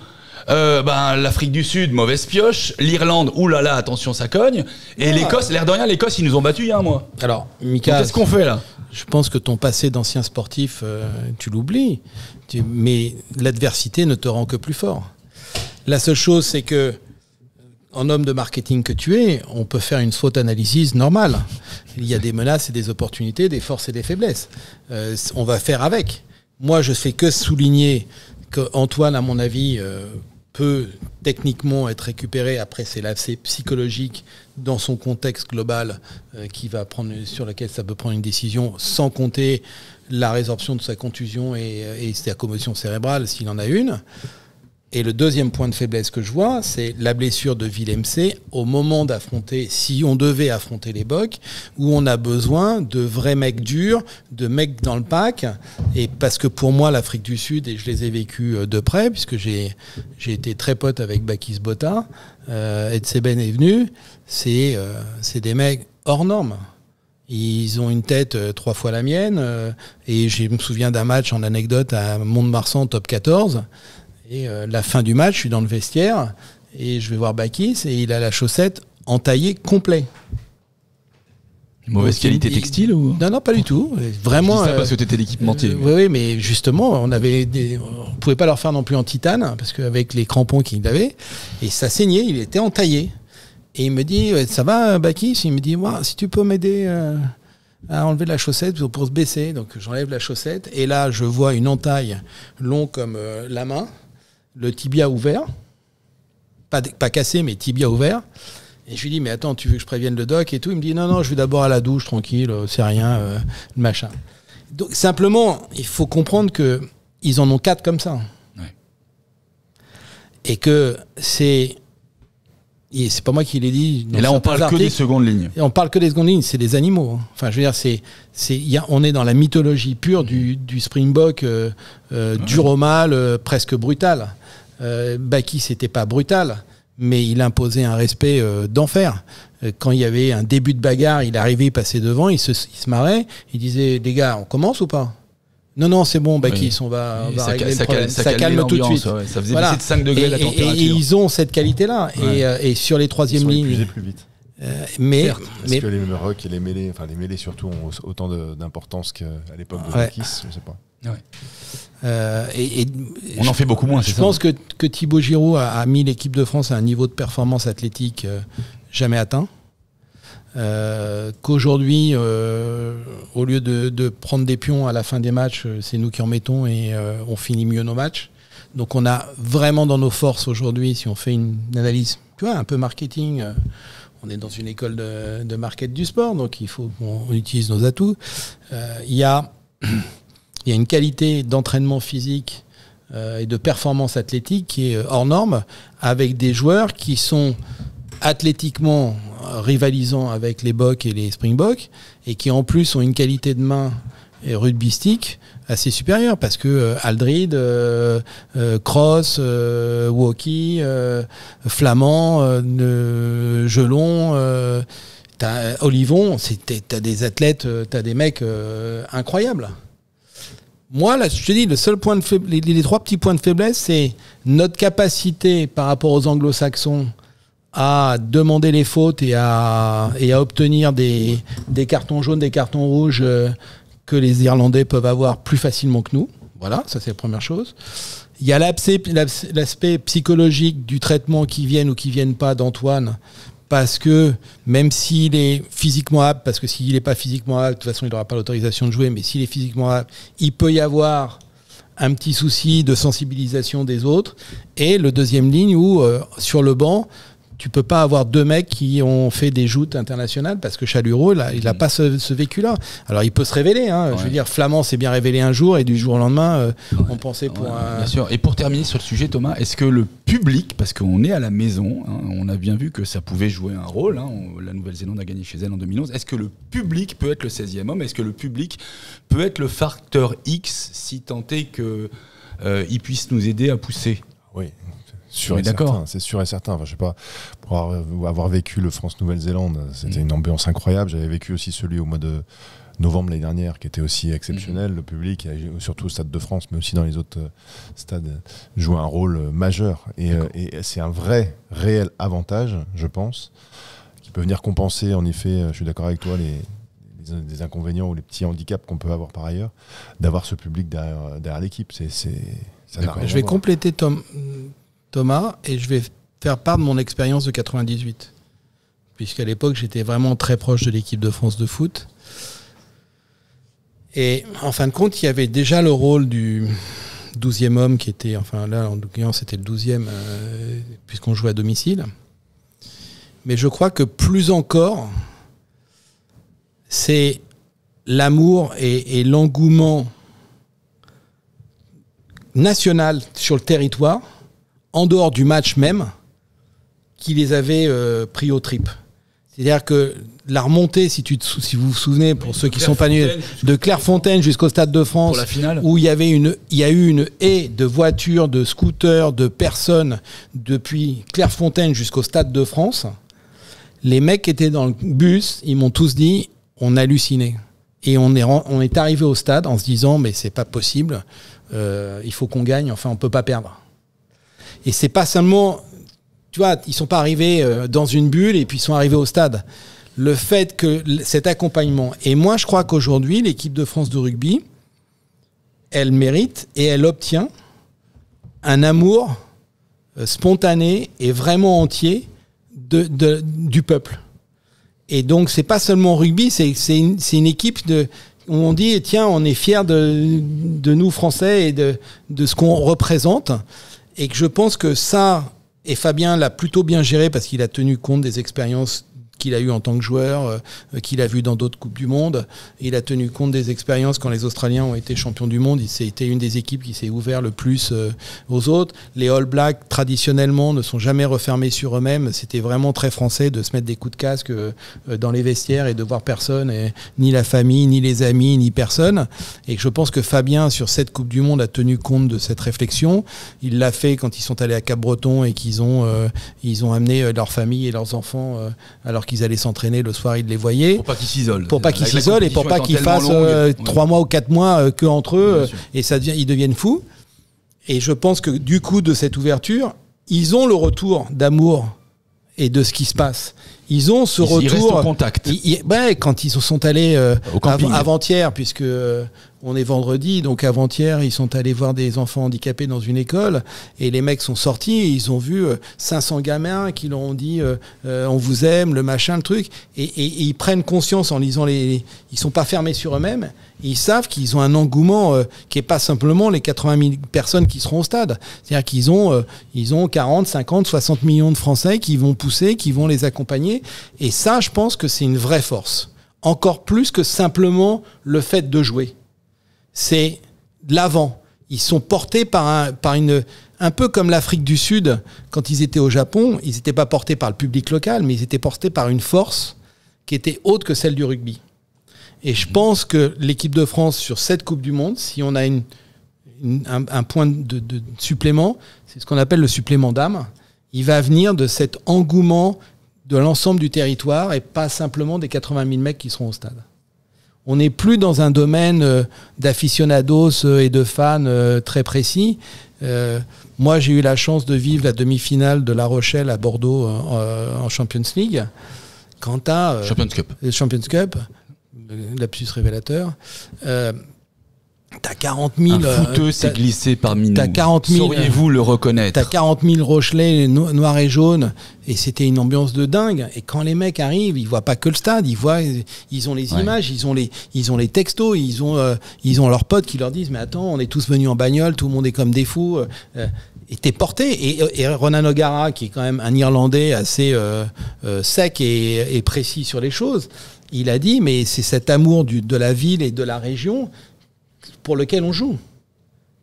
l'Afrique du Sud, mauvaise pioche. L'Irlande, oulala, attention, ça cogne. Et l'Écosse, l'air de rien, l'Écosse, ils nous ont battus il y a un mois. Alors, Mika, qu'est-ce qu'on fait là? Je pense que ton passé d'ancien sportif, tu l'oublies. Mais l'adversité ne te rend que plus fort. La seule chose, c'est que en homme de marketing que tu es, on peut faire une faute analyse normale. Il y a des menaces et des opportunités, des forces et des faiblesses. On va faire avec. Moi, je fais que souligner qu'Antoine, à mon avis, peut techniquement être récupéré. Après, c'est l'aspect psychologique dans son contexte global sur lequel ça peut prendre une décision, sans compter la résorption de sa contusion et sa commotion cérébrale, s'il en a une. Et le deuxième point de faiblesse que je vois, c'est la blessure de Willemse au moment d'affronter, si on devait affronter les Bocs, où on a besoin de vrais mecs durs, de mecs dans le pack. Et parce que pour moi, l'Afrique du Sud, et je les ai vécus de près, puisque j'ai été très pote avec Bakis Bota, Edseben est venu, c'est des mecs hors normes. Ils ont une tête 3 fois la mienne. Et je me souviens d'un match en anecdote à Mont-de-Marsan, top 14. Et la fin du match, je suis dans le vestiaire et je vais voir Bakis et il a la chaussette entaillée complet. Mauvaise qualité textile ou? Non, pas du tout. Vraiment. Je dis ça parce que tu étais l'équipementier. Oui, mais justement, on pouvait pas leur faire non plus en titane parce qu'avec les crampons qu'il avait, et ça saignait, il était entaillé. Et il me dit, ça va, Bakis? Il me dit, moi, si tu peux m'aider à enlever la chaussette pour se baisser. Donc j'enlève la chaussette et là, je vois une entaille long comme la main. Le tibia ouvert, pas cassé, mais tibia ouvert. Et je lui dis, mais attends, tu veux que je prévienne le doc et tout? Il me dit, non, je vais d'abord à la douche, tranquille, c'est rien, le machin. Donc simplement, il faut comprendre qu'ils en ont 4 comme ça. Ouais. Et que c'est pas moi qui l'ai dit. Et là, on parle que des secondes lignes. Et on parle que des secondes lignes, c'est des animaux. Enfin, je veux dire, on est dans la mythologie pure du Springbok dur au mal, presque brutal. Bakis, c'était pas brutal, mais il imposait un respect d'enfer. Quand il y avait un début de bagarre, il arrivait, il passait devant, il se marrait, il disait, les gars, on commence ou pas? Non, c'est bon, Bakis, on va régler le problème. Ça calme tout de suite. Ouais. Ça faisait baisser de 5 degrés la température. Et ils ont cette qualité-là. Ouais. Et sur les troisièmes lignes... Ils sont plus vite. Parce que les rucks et les mêlées, enfin les mêlées surtout, ont autant d'importance qu'à l'époque de Bakis, je sais pas. Ouais. On en fait beaucoup moins. Je pense que Thibaut Giroud a mis l'équipe de France à un niveau de performance athlétique jamais atteint. Qu'aujourd'hui, au lieu de prendre des pions à la fin des matchs, c'est nous qui en mettons et on finit mieux nos matchs. Donc on a vraiment dans nos forces aujourd'hui, si on fait une analyse, tu vois, un peu marketing, on est dans une école de market du sport, donc il faut qu'on utilise nos atouts. Il y a une qualité d'entraînement physique et de performance athlétique qui est hors norme, avec des joueurs qui sont athlétiquement rivalisant avec les Bocs et les Springboks et qui en plus ont une qualité de main rugbystique assez supérieure parce que Aldrid, Cross, Woki, Flamand, Gelon, Olivon, t'as des athlètes, t'as des mecs incroyables. Moi, là, je te dis, le seul point de les 3 petits points de faiblesse, c'est notre capacité par rapport aux anglo-saxons à demander les fautes et à obtenir des cartons jaunes, des cartons rouges que les Irlandais peuvent avoir plus facilement que nous. Voilà, ça c'est la première chose. Il y a l'aspect psychologique du traitement qui viennent ou qui viennent pas d'Antoine, parce que même s'il est physiquement apte, parce que s'il n'est pas physiquement apte, de toute façon il n'aura pas l'autorisation de jouer, mais s'il est physiquement apte, il peut y avoir un petit souci de sensibilisation des autres. Et le deuxième ligne où, sur le banc, tu peux pas avoir 2 mecs qui ont fait des joutes internationales parce que Chaluro, il n'a pas ce vécu-là. Alors, il peut se révéler. Hein. Ouais. Je veux dire, Flamand s'est bien révélé un jour et du jour au lendemain, on pensait pour un... Bien sûr. Et pour terminer sur le sujet, Thomas, est-ce que le public, parce qu'on est à la maison, hein, on a bien vu que ça pouvait jouer un rôle, hein, la Nouvelle-Zélande a gagné chez elle en 2011, est-ce que le public peut être le 16e homme? Est-ce que le public peut être le facteur X si tant est qu'il puisse nous aider à pousser? Oui. sûr et certain. C'est sûr et certain. Enfin, je sais pas, pour avoir vécu le France-Nouvelle-Zélande, c'était une ambiance incroyable. J'avais vécu aussi celui au mois de novembre l'année dernière, qui était aussi exceptionnel. Le public, surtout au Stade de France, mais aussi dans les autres stades, joue un rôle majeur. Et c'est un vrai, réel avantage, je pense, qui peut venir compenser, en effet, je suis d'accord avec toi, les inconvénients ou les petits handicaps qu'on peut avoir par ailleurs, d'avoir ce public derrière l'équipe. Je vais compléter Thomas, et je vais faire part de mon expérience de 98. Puisqu'à l'époque, j'étais vraiment très proche de l'équipe de France de foot. Et en fin de compte, il y avait déjà le rôle du 12e homme qui était, enfin là, en l'occurrence, c'était le 12e, puisqu'on jouait à domicile. Mais je crois que plus encore, c'est l'amour et l'engouement national sur le territoire, en dehors du match même, qui les avait pris aux tripes. C'est-à-dire que la remontée, si vous vous souvenez, pour ceux qui sont pas nus, de Clairefontaine jusqu'au Stade de France, pour la finale, où il y a eu une haie de voitures, de scooters, de personnes depuis Clairefontaine jusqu'au Stade de France, les mecs qui étaient dans le bus, ils m'ont tous dit, on hallucinait. Et on est arrivé au stade en se disant, mais c'est pas possible, il faut qu'on gagne, enfin on peut pas perdre. Et c'est pas seulement, tu vois, ils sont pas arrivés dans une bulle et puis ils sont arrivés au stade. Le fait que cet accompagnement, et moi je crois qu'aujourd'hui l'équipe de France de rugby, elle mérite et elle obtient un amour spontané et vraiment entier du peuple. Et donc c'est pas seulement rugby, c'est une équipe où on dit tiens, on est fiers de nous Français et de ce qu'on représente, et que je pense que ça, et Fabien l'a plutôt bien géré parce qu'il a tenu compte des expériences qu'il a eu en tant que joueur, qu'il a vu dans d'autres Coupes du Monde. Il a tenu compte des expériences quand les Australiens ont été champions du monde. C'était une des équipes qui s'est ouvert le plus aux autres. Les All Blacks, traditionnellement, ne sont jamais refermés sur eux-mêmes. C'était vraiment très français de se mettre des coups de casque dans les vestiaires et de voir personne, ni la famille, ni les amis, ni personne. Et je pense que Fabien, sur cette Coupe du Monde, a tenu compte de cette réflexion. Il l'a fait quand ils sont allés à Cap-Breton et qu'ils ont amené leur famille et leurs enfants alors qu'ils allaient s'entraîner le soir, ils les voyaient. Pour pas qu'ils s'isolent. Pour pas qu'ils s'isolent et pour pas qu'ils fassent 3 mois ou 4 mois que entre eux et ils deviennent fous. Et je pense que du coup de cette ouverture, ils ont le retour d'amour et de ce qui se passe. Ils ont ce retour. Ils restent en contact. Quand ils sont allés avant-hier, puisque on est vendredi, donc avant-hier, ils sont allés voir des enfants handicapés dans une école, et les mecs sont sortis, et ils ont vu 500 gamins qui leur ont dit on vous aime, le machin, le truc, et ils prennent conscience en lisant ils sont pas fermés sur eux-mêmes, et ils savent qu'ils ont un engouement qui est pas simplement les 80 000 personnes qui seront au stade. C'est-à-dire qu'ils ont 40, 50, 60 millions de Français qui vont pousser, qui vont les accompagner. Et ça, je pense que c'est une vraie force. Encore plus que simplement le fait de jouer. C'est de l'avant. Ils sont portés par un peu comme l'Afrique du Sud, quand ils étaient au Japon, ils n'étaient pas portés par le public local, mais ils étaient portés par une force qui était haute que celle du rugby. Et je pense que l'équipe de France, sur cette Coupe du Monde, si on a un point de supplément, c'est ce qu'on appelle le supplément d'âme, il va venir de cet engouement de l'ensemble du territoire et pas simplement des 80 000 mecs qui seront au stade. On n'est plus dans un domaine d'aficionados et de fans très précis. Moi, j'ai eu la chance de vivre la demi-finale de La Rochelle à Bordeaux en Champions League. Quant à Champions Cup, lapsus révélateur. T'as 40 000... Un fouteux s'est glissé parmi nous. T'as 40 000... Sauriez-vous le reconnaître? T'as 40 000 Rochelais noirs et jaunes, et c'était une ambiance de dingue. Et quand les mecs arrivent, ils voient pas que le stade, ils ont les images, ils ont les textos, ils ont leurs potes qui leur disent « Mais attends, on est tous venus en bagnole, tout le monde est comme des fous. » Et t'es porté. Et Ronan O'Gara, qui est quand même un Irlandais assez sec et précis sur les choses, il a dit « Mais c'est cet amour de la ville et de la région pour lequel on joue.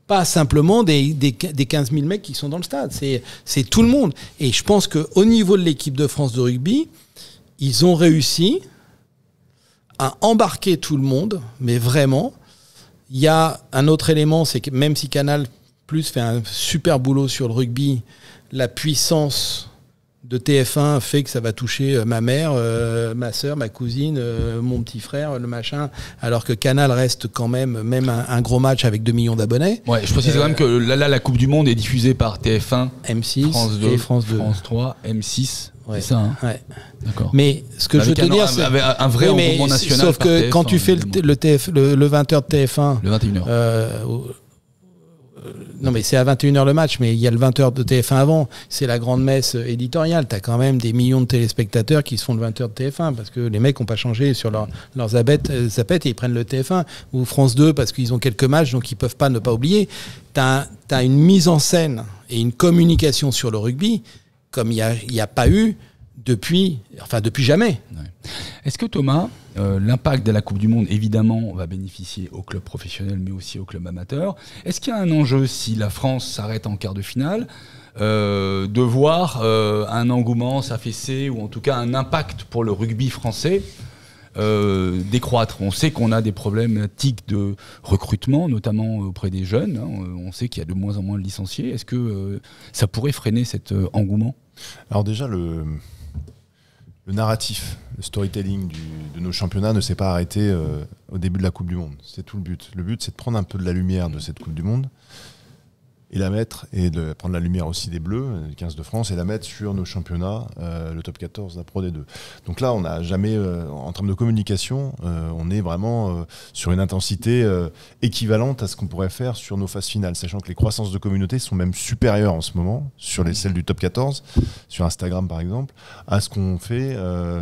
Pas simplement des 15 000 mecs qui sont dans le stade. C'est tout le monde. Et je pense qu'au niveau de l'équipe de France de rugby, ils ont réussi à embarquer tout le monde, mais vraiment. Il y a un autre élément, c'est que même si Canal+ fait un super boulot sur le rugby. La puissance de TF1 fait que ça va toucher ma mère, ma soeur, ma cousine, mon petit frère, le machin, alors que Canal reste quand même un gros match avec 2 millions d'abonnés. Ouais, je précise quand même que là, la Coupe du Monde est diffusée par TF1, M6 France 2, et France 2. France 3, M6. Ouais. C'est ça, hein. Ouais. D'accord. Mais ce que je veux te dire, c'est un vrai engouement national. Sauf que quand tu fais le 20h de TF1, le 21h. Non, mais c'est à 21h le match, mais il y a le 20h de TF1 avant. C'est la grande messe éditoriale. Tu as quand même des millions de téléspectateurs qui se font le 20h de TF1 parce que les mecs n'ont pas changé sur leurs zapettes et ils prennent le TF1. Ou France 2 parce qu'ils ont quelques matchs, donc ils peuvent pas ne pas oublier. Tu as une mise en scène et une communication sur le rugby comme il n'y a pas eu depuis jamais. Ouais. Est-ce que Thomas, l'impact de la Coupe du Monde, évidemment, va bénéficier aux clubs professionnels, mais aussi aux clubs amateurs. Est-ce qu'il y a un enjeu, si la France s'arrête en quart de finale, de voir un engouement s'affaisser, ou en tout cas un impact pour le rugby français décroître? On sait qu'on a des problématiques de recrutement, notamment auprès des jeunes. On sait qu'il y a de moins en moins de licenciés. Est-ce que ça pourrait freiner cet engouement? Alors déjà, le narratif, le storytelling de nos championnats ne s'est pas arrêté au début de la Coupe du Monde. C'est tout le but. Le but, c'est de prendre un peu de la lumière de cette Coupe du Monde et la mettre, et de prendre la lumière aussi des Bleus, les 15 de France, et la mettre sur nos championnats, le top 14, la Pro D2. Donc là, on n'a jamais, en termes de communication, on est vraiment sur une intensité équivalente à ce qu'on pourrait faire sur nos phases finales, sachant que les croissances de communauté sont même supérieures en ce moment, sur celles du top 14, sur Instagram par exemple, à ce qu'on fait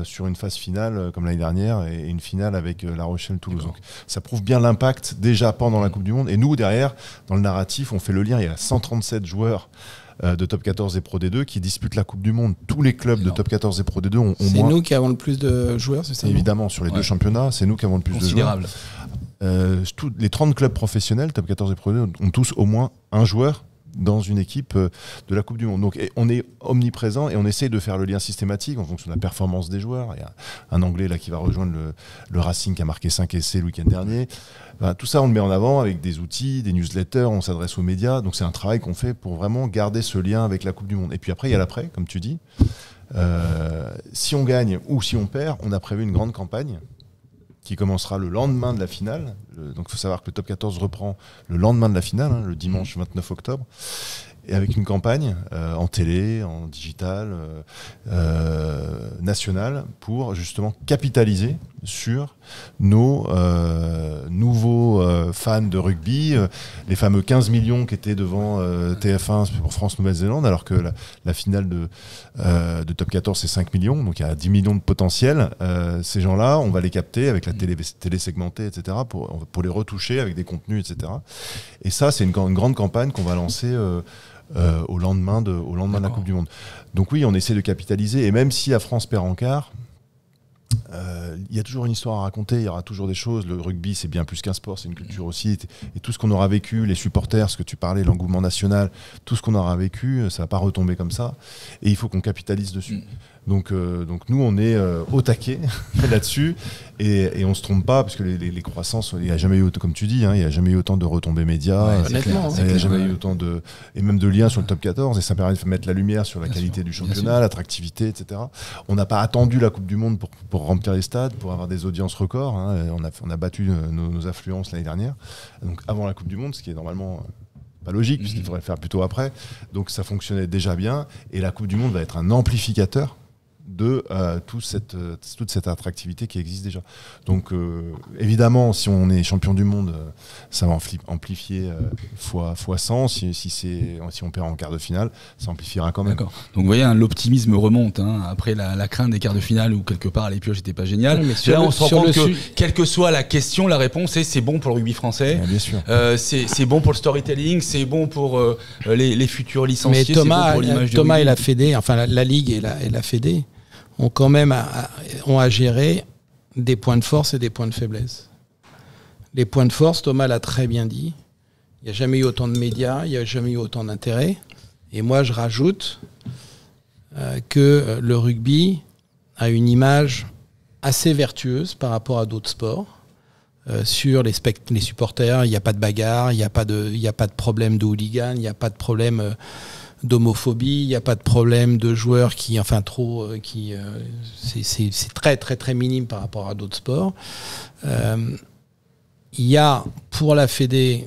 sur une phase finale comme l'année dernière, et une finale avec La Rochelle-Toulouse. Donc ça prouve bien l'impact déjà pendant la Coupe du Monde, et nous, derrière, dans le narratif, on fait le lien. Il y a 137 joueurs de top 14 et Pro D2 qui disputent la Coupe du Monde. Tous les clubs de top 14 et Pro D2 ont moins. C'est nous qui avons le plus de joueurs, c'est ça? Évidemment, sur les deux championnats, c'est nous qui avons le plus de joueurs. Les 30 clubs professionnels, top 14 et Pro D2, ont tous au moins un joueur dans une équipe de la Coupe du Monde. Donc on est omniprésent et on essaye de faire le lien systématique en fonction de la performance des joueurs. Il y a un Anglais là qui va rejoindre le Racing qui a marqué 5 essais le week-end dernier. Enfin, tout ça on le met en avant avec des outils, des newsletters, on s'adresse aux médias. Donc c'est un travail qu'on fait pour vraiment garder ce lien avec la Coupe du Monde. Et puis après il y a l'après, comme tu dis. Si on gagne ou si on perd, on a prévu une grande campagne qui commencera le lendemain de la finale. Donc il faut savoir que le top 14 reprend le lendemain de la finale, le dimanche 29 octobre. Et avec une campagne en télé, en digital, nationale, pour justement capitaliser sur nos nouveaux fans de rugby, les fameux 15 millions qui étaient devant TF1 pour France-Nouvelle-Zélande, alors que la finale de top 14 c'est 5 millions, donc il y a 10 millions de potentiel. Ces gens-là, on va les capter avec la télé segmentée, etc., pour les retoucher avec des contenus, etc. Et ça, c'est une grande campagne qu'on va lancer au lendemain de la Coupe du Monde. Donc oui, on essaie de capitaliser, et même si la France perd en quart, il y a toujours une histoire à raconter, il y aura toujours des choses. Le rugby, c'est bien plus qu'un sport, c'est une culture aussi. Et tout ce qu'on aura vécu, les supporters, ce que tu parlais, l'engouement national, tout ce qu'on aura vécu, ça ne va pas retomber comme ça. Et il faut qu'on capitalise dessus. Donc nous, on est au taquet là-dessus, et on ne se trompe pas, parce que les croissances, il n'y a jamais eu, comme tu dis, il n'y a jamais eu autant de retombées médias, il n'y a jamais eu autant et même de liens sur le top 14, et ça permet de mettre la lumière sur la qualité du championnat, l'attractivité, etc. On n'a pas attendu la Coupe du Monde pour remplir les stades, pour avoir des audiences records. On a battu nos affluences l'année dernière, donc avant la Coupe du Monde, ce qui est normalement pas logique, puisqu'il faudrait le faire plutôt après. Donc ça fonctionnait déjà bien, et la Coupe du Monde va être un amplificateur de toute cette attractivité qui existe déjà. Donc évidemment, si on est champion du monde, ça va amplifier fois 100. Si on perd en quart de finale, ça amplifiera quand même. D'accord. Donc vous voyez, l'optimisme remonte après la crainte des quarts de finale où quelque part les pioches n'étaient pas géniales. Là, on se rend compte que quelle que soit la question, la réponse est c'est bon pour le rugby français. Bien sûr. C'est bon pour le storytelling, c'est bon pour les futurs licenciés. Mais Thomas, bon pour l'image Thomas du et la Fédé, enfin la Ligue et la Fédé, ont quand même ont à gérer des points de force et des points de faiblesse. Les points de force, Thomas l'a très bien dit, il n'y a jamais eu autant de médias, il n'y a jamais eu autant d'intérêt. Et moi, je rajoute que le rugby a une image assez vertueuse par rapport à d'autres sports. sur les supporters, il n'y a pas de bagarre, il n'y a pas de problème de hooligan, il n'y a pas de problème d'homophobie, il n'y a pas de problème de joueurs c'est très très très minime par rapport à d'autres sports. Il y a pour la Fédé,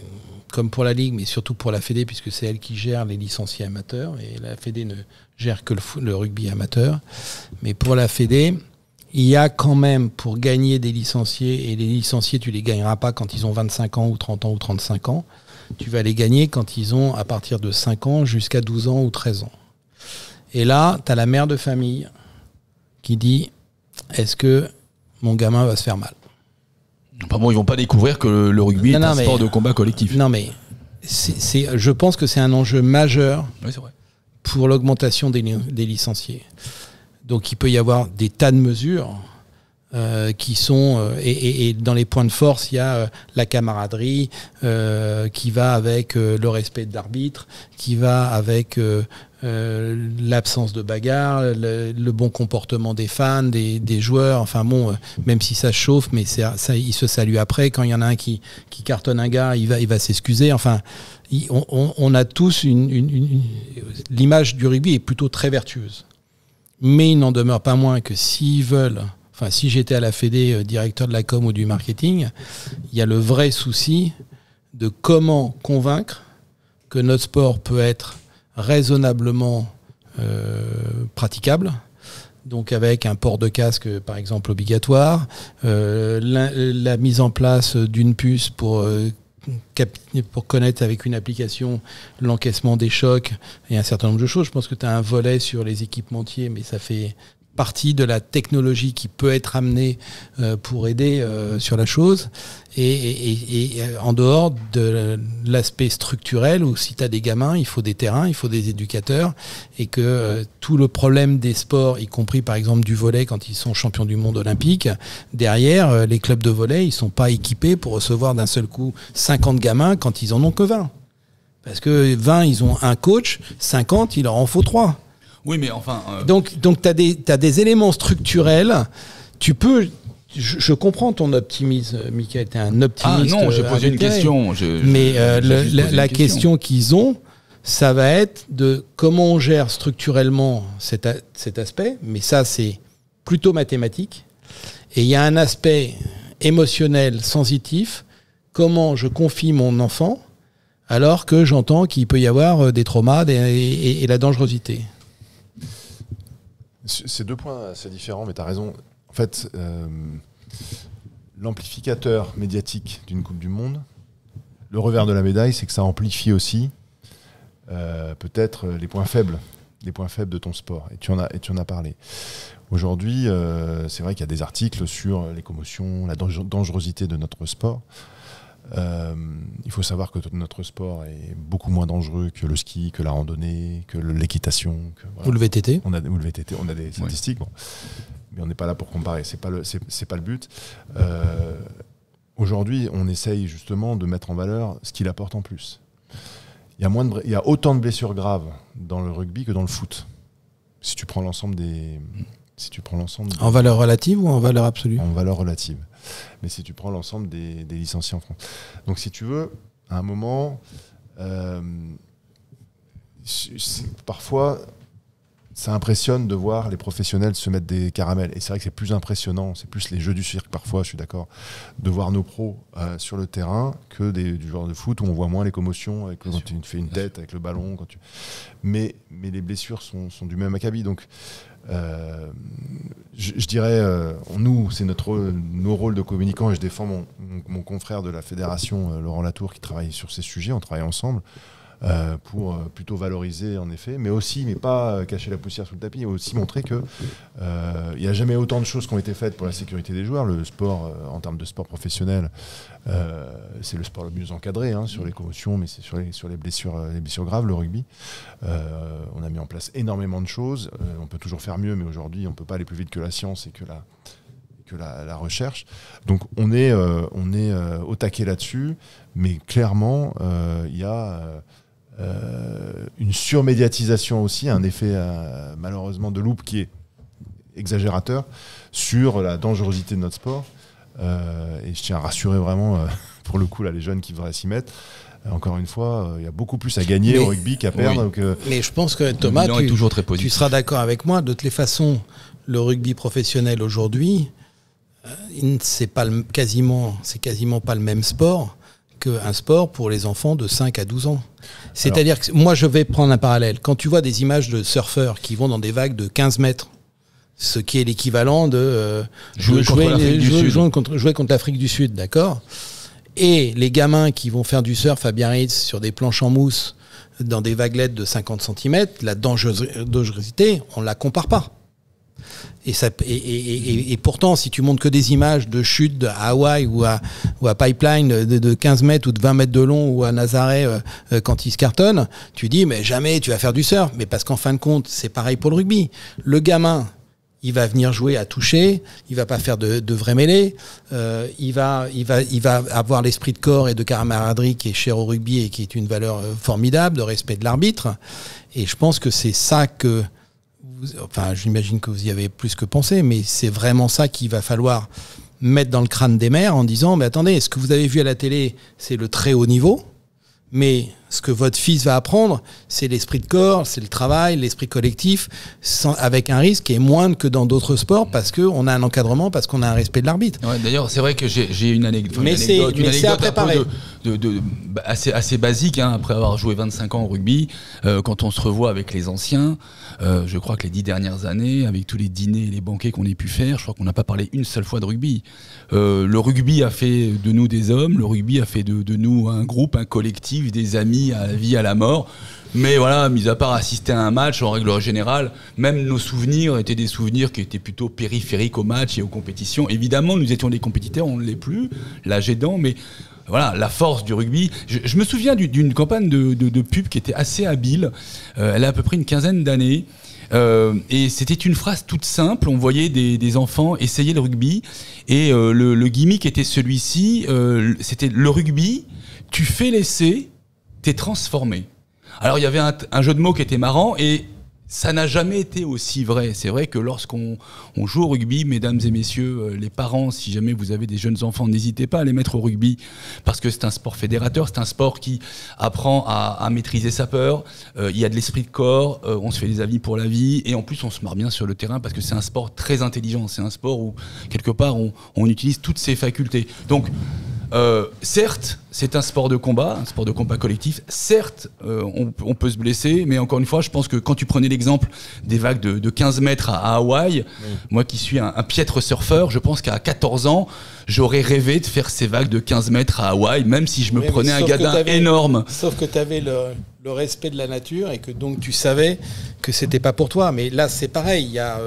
comme pour la Ligue, mais surtout pour la Fédé, puisque c'est elle qui gère les licenciés amateurs, et la Fédé ne gère que le rugby amateur, mais pour la Fédé, il y a quand même, pour gagner des licenciés, et les licenciés, tu les gagneras pas quand ils ont 25 ans ou 30 ans ou 35 ans, tu vas les gagner quand ils ont à partir de 5 ans jusqu'à 12 ans ou 13 ans. Et là, tu as la mère de famille qui dit, est-ce que mon gamin va se faire mal ? Enfin bon, ils vont pas découvrir que le rugby est un sport de combat collectif. Non, mais je pense que c'est un enjeu majeur pour l'augmentation des licenciés. Donc il peut y avoir des tas de mesures qui sont... et dans les points de force, il y a la camaraderie qui va avec le respect de l'arbitre, qui va avec l'absence de bagarre, le bon comportement des fans, des joueurs. Enfin bon, même si ça chauffe, mais ça, il se salue après. Quand il y en a un qui cartonne un gars, il va s'excuser. Enfin, on a tous l'image du rugby est plutôt très vertueuse. Mais il n'en demeure pas moins que s'ils veulent... Enfin, si j'étais à la Fédé, directeur de la com ou du marketing, il y a le vrai souci de comment convaincre que notre sport peut être raisonnablement praticable, donc avec un port de casque par exemple obligatoire, la mise en place d'une puce pour connaître avec une application l'encaissement des chocs et un certain nombre de choses. Je pense que tu as un volet sur les équipementiers, mais ça fait partie de la technologie qui peut être amenée pour aider sur la chose. Et en dehors de l'aspect structurel, où si tu as des gamins, il faut des terrains, il faut des éducateurs, et que tout le problème des sports, y compris par exemple du volley quand ils sont champions du monde olympique, derrière, les clubs de volley, ils sont pas équipés pour recevoir d'un seul coup 50 gamins quand ils en ont que 20. Parce que 20, ils ont un coach, 50, il leur en faut 3. Oui, mais enfin... Donc t'as des éléments structurels. Tu peux... Je comprends ton optimisme, Michael. T'es un optimiste. Ah non, j'ai posé une question. Mais la question qu'ils ont, ça va être de comment on gère structurellement cet aspect. Mais ça, c'est plutôt mathématique. Et il y a un aspect émotionnel, sensitif. Comment je confie mon enfant alors que j'entends qu'il peut y avoir des traumas et la dangerosité. C'est deux points assez différents, mais tu as raison. En fait, l'amplificateur médiatique d'une Coupe du Monde, le revers de la médaille, c'est que ça amplifie aussi peut-être les points faibles de ton sport. Et tu en as parlé. Aujourd'hui, c'est vrai qu'il y a des articles sur les commotions, la dangerosité de notre sport. Il faut savoir que notre sport est beaucoup moins dangereux que le ski, que la randonnée, que l'équitation. Ou le VTT. On a des statistiques, bon. Mais on n'est pas là pour comparer, c'est pas le but. Aujourd'hui, on essaye justement de mettre en valeur ce qu'il apporte en plus. Il y a autant de blessures graves dans le rugby que dans le foot. Si tu prends l'ensemble En valeur relative ou en valeur absolue ? En valeur relative. Mais si tu prends l'ensemble des licenciés en France. Donc si tu veux, à un moment, parfois, ça impressionne de voir les professionnels se mettre des caramels. Et c'est vrai que c'est plus impressionnant, c'est plus les jeux du cirque parfois, je suis d'accord, de voir nos pros sur le terrain que du joueur de foot où on voit moins les commotions quand tu fais une tête avec le ballon. Mais les blessures sont du même acabit. Donc je dirais, nous, c'est nos rôles de communicants, et je défends mon confrère de la fédération, Laurent Latour, qui travaille sur ces sujets, on travaille ensemble. Pour plutôt valoriser en effet, mais pas cacher la poussière sous le tapis, et aussi montrer que il n'y a jamais autant de choses qui ont été faites pour la sécurité des joueurs. Le sport, en termes de sport professionnel, c'est le sport le mieux encadré sur les commotions, mais c'est sur les blessures graves, le rugby. On a mis en place énormément de choses. On peut toujours faire mieux, mais aujourd'hui, on ne peut pas aller plus vite que la science et que la recherche. Donc on est au taquet là-dessus, mais clairement, il y a une surmédiatisation aussi, un effet malheureusement de loupe qui est exagérateur sur la dangerosité de notre sport. Et je tiens à rassurer vraiment, pour le coup, là, les jeunes qui voudraient s'y mettre. Encore une fois, il y a beaucoup plus à gagner au rugby qu'à perdre. Oui. Donc, mais je pense que Thomas, tu seras d'accord avec moi. De toutes les façons, le rugby professionnel aujourd'hui, c'est quasiment pas le même sport qu'un sport pour les enfants de 5 à 12 ans. C'est-à-dire que moi, je vais prendre un parallèle. Quand tu vois des images de surfeurs qui vont dans des vagues de 15 mètres, ce qui est l'équivalent de jouer contre l'Afrique du Sud, d'accord ? Et les gamins qui vont faire du surf à Biarritz sur des planches en mousse dans des vaguelettes de 50 cm, la dangerosité, on ne la compare pas. Et pourtant, si tu montres que des images de chute à Hawaï ou à Pipeline de 15 mètres ou de 20 mètres de long ou à Nazaré quand ils se cartonnent, tu dis mais jamais tu vas faire du surf. Mais parce qu'en fin de compte, c'est pareil pour le rugby. Le gamin, il va venir jouer à toucher, il va pas faire de vraies mêlées, il va avoir l'esprit de corps et de camaraderie qui est cher au rugby et qui est une valeur formidable, de respect de l'arbitre. Et je pense que c'est ça que, j'imagine que vous y avez plus que pensé, mais c'est vraiment ça qu'il va falloir mettre dans le crâne des mères en disant, mais attendez, ce que vous avez vu à la télé, c'est le très haut niveau, mais ce que votre fils va apprendre, c'est l'esprit de corps, c'est le travail, l'esprit collectif, avec un risque qui est moindre que dans d'autres sports parce qu'on a un encadrement, parce qu'on a un respect de l'arbitre. Ouais, d'ailleurs, c'est vrai que j'ai une anecdote, à préparer. Assez basique, hein, après avoir joué 25 ans au rugby, quand on se revoit avec les anciens, je crois que les 10 dernières années, avec tous les dîners et les banquets qu'on ait pu faire, je crois qu'on n'a pas parlé une seule fois de rugby. Le rugby a fait de nous des hommes, le rugby a fait de nous un groupe, un collectif, des amis à la vie, à la mort. Mais voilà, mis à part assister à un match, en règle générale, même nos souvenirs étaient des souvenirs qui étaient plutôt périphériques au match et aux compétitions. Évidemment, nous étions des compétiteurs, on ne l'est plus, l'âge aidant, mais voilà, la force du rugby. Je me souviens d'une campagne de pub qui était assez habile. Elle a à peu près une quinzaine d'années. Et c'était une phrase toute simple. On voyait des enfants essayer le rugby. Et le gimmick était celui-ci. C'était le rugby, tu fais l'essai, t'es transformé. Alors il y avait un jeu de mots qui était marrant et ça n'a jamais été aussi vrai. C'est vrai que lorsqu'on joue au rugby, mesdames et messieurs, les parents, si jamais vous avez des jeunes enfants, n'hésitez pas à les mettre au rugby parce que c'est un sport fédérateur, c'est un sport qui apprend à maîtriser sa peur. Il y a de l'esprit de corps, on se fait des amis pour la vie et en plus on se marre bien sur le terrain parce que c'est un sport très intelligent. C'est un sport où quelque part on utilise toutes ses facultés. Donc certes, c'est un sport de combat collectif. Certes, on peut se blesser, mais encore une fois, je pense que quand tu prenais l'exemple des vagues de 15 mètres à Hawaï, moi qui suis un piètre surfeur, je pense qu'à 14 ans, j'aurais rêvé de faire ces vagues de 15 mètres à Hawaï, même si je me prenais un gadin énorme. Sauf que tu avais le respect de la nature et que donc tu savais que c'était pas pour toi. Mais là, c'est pareil. Il y a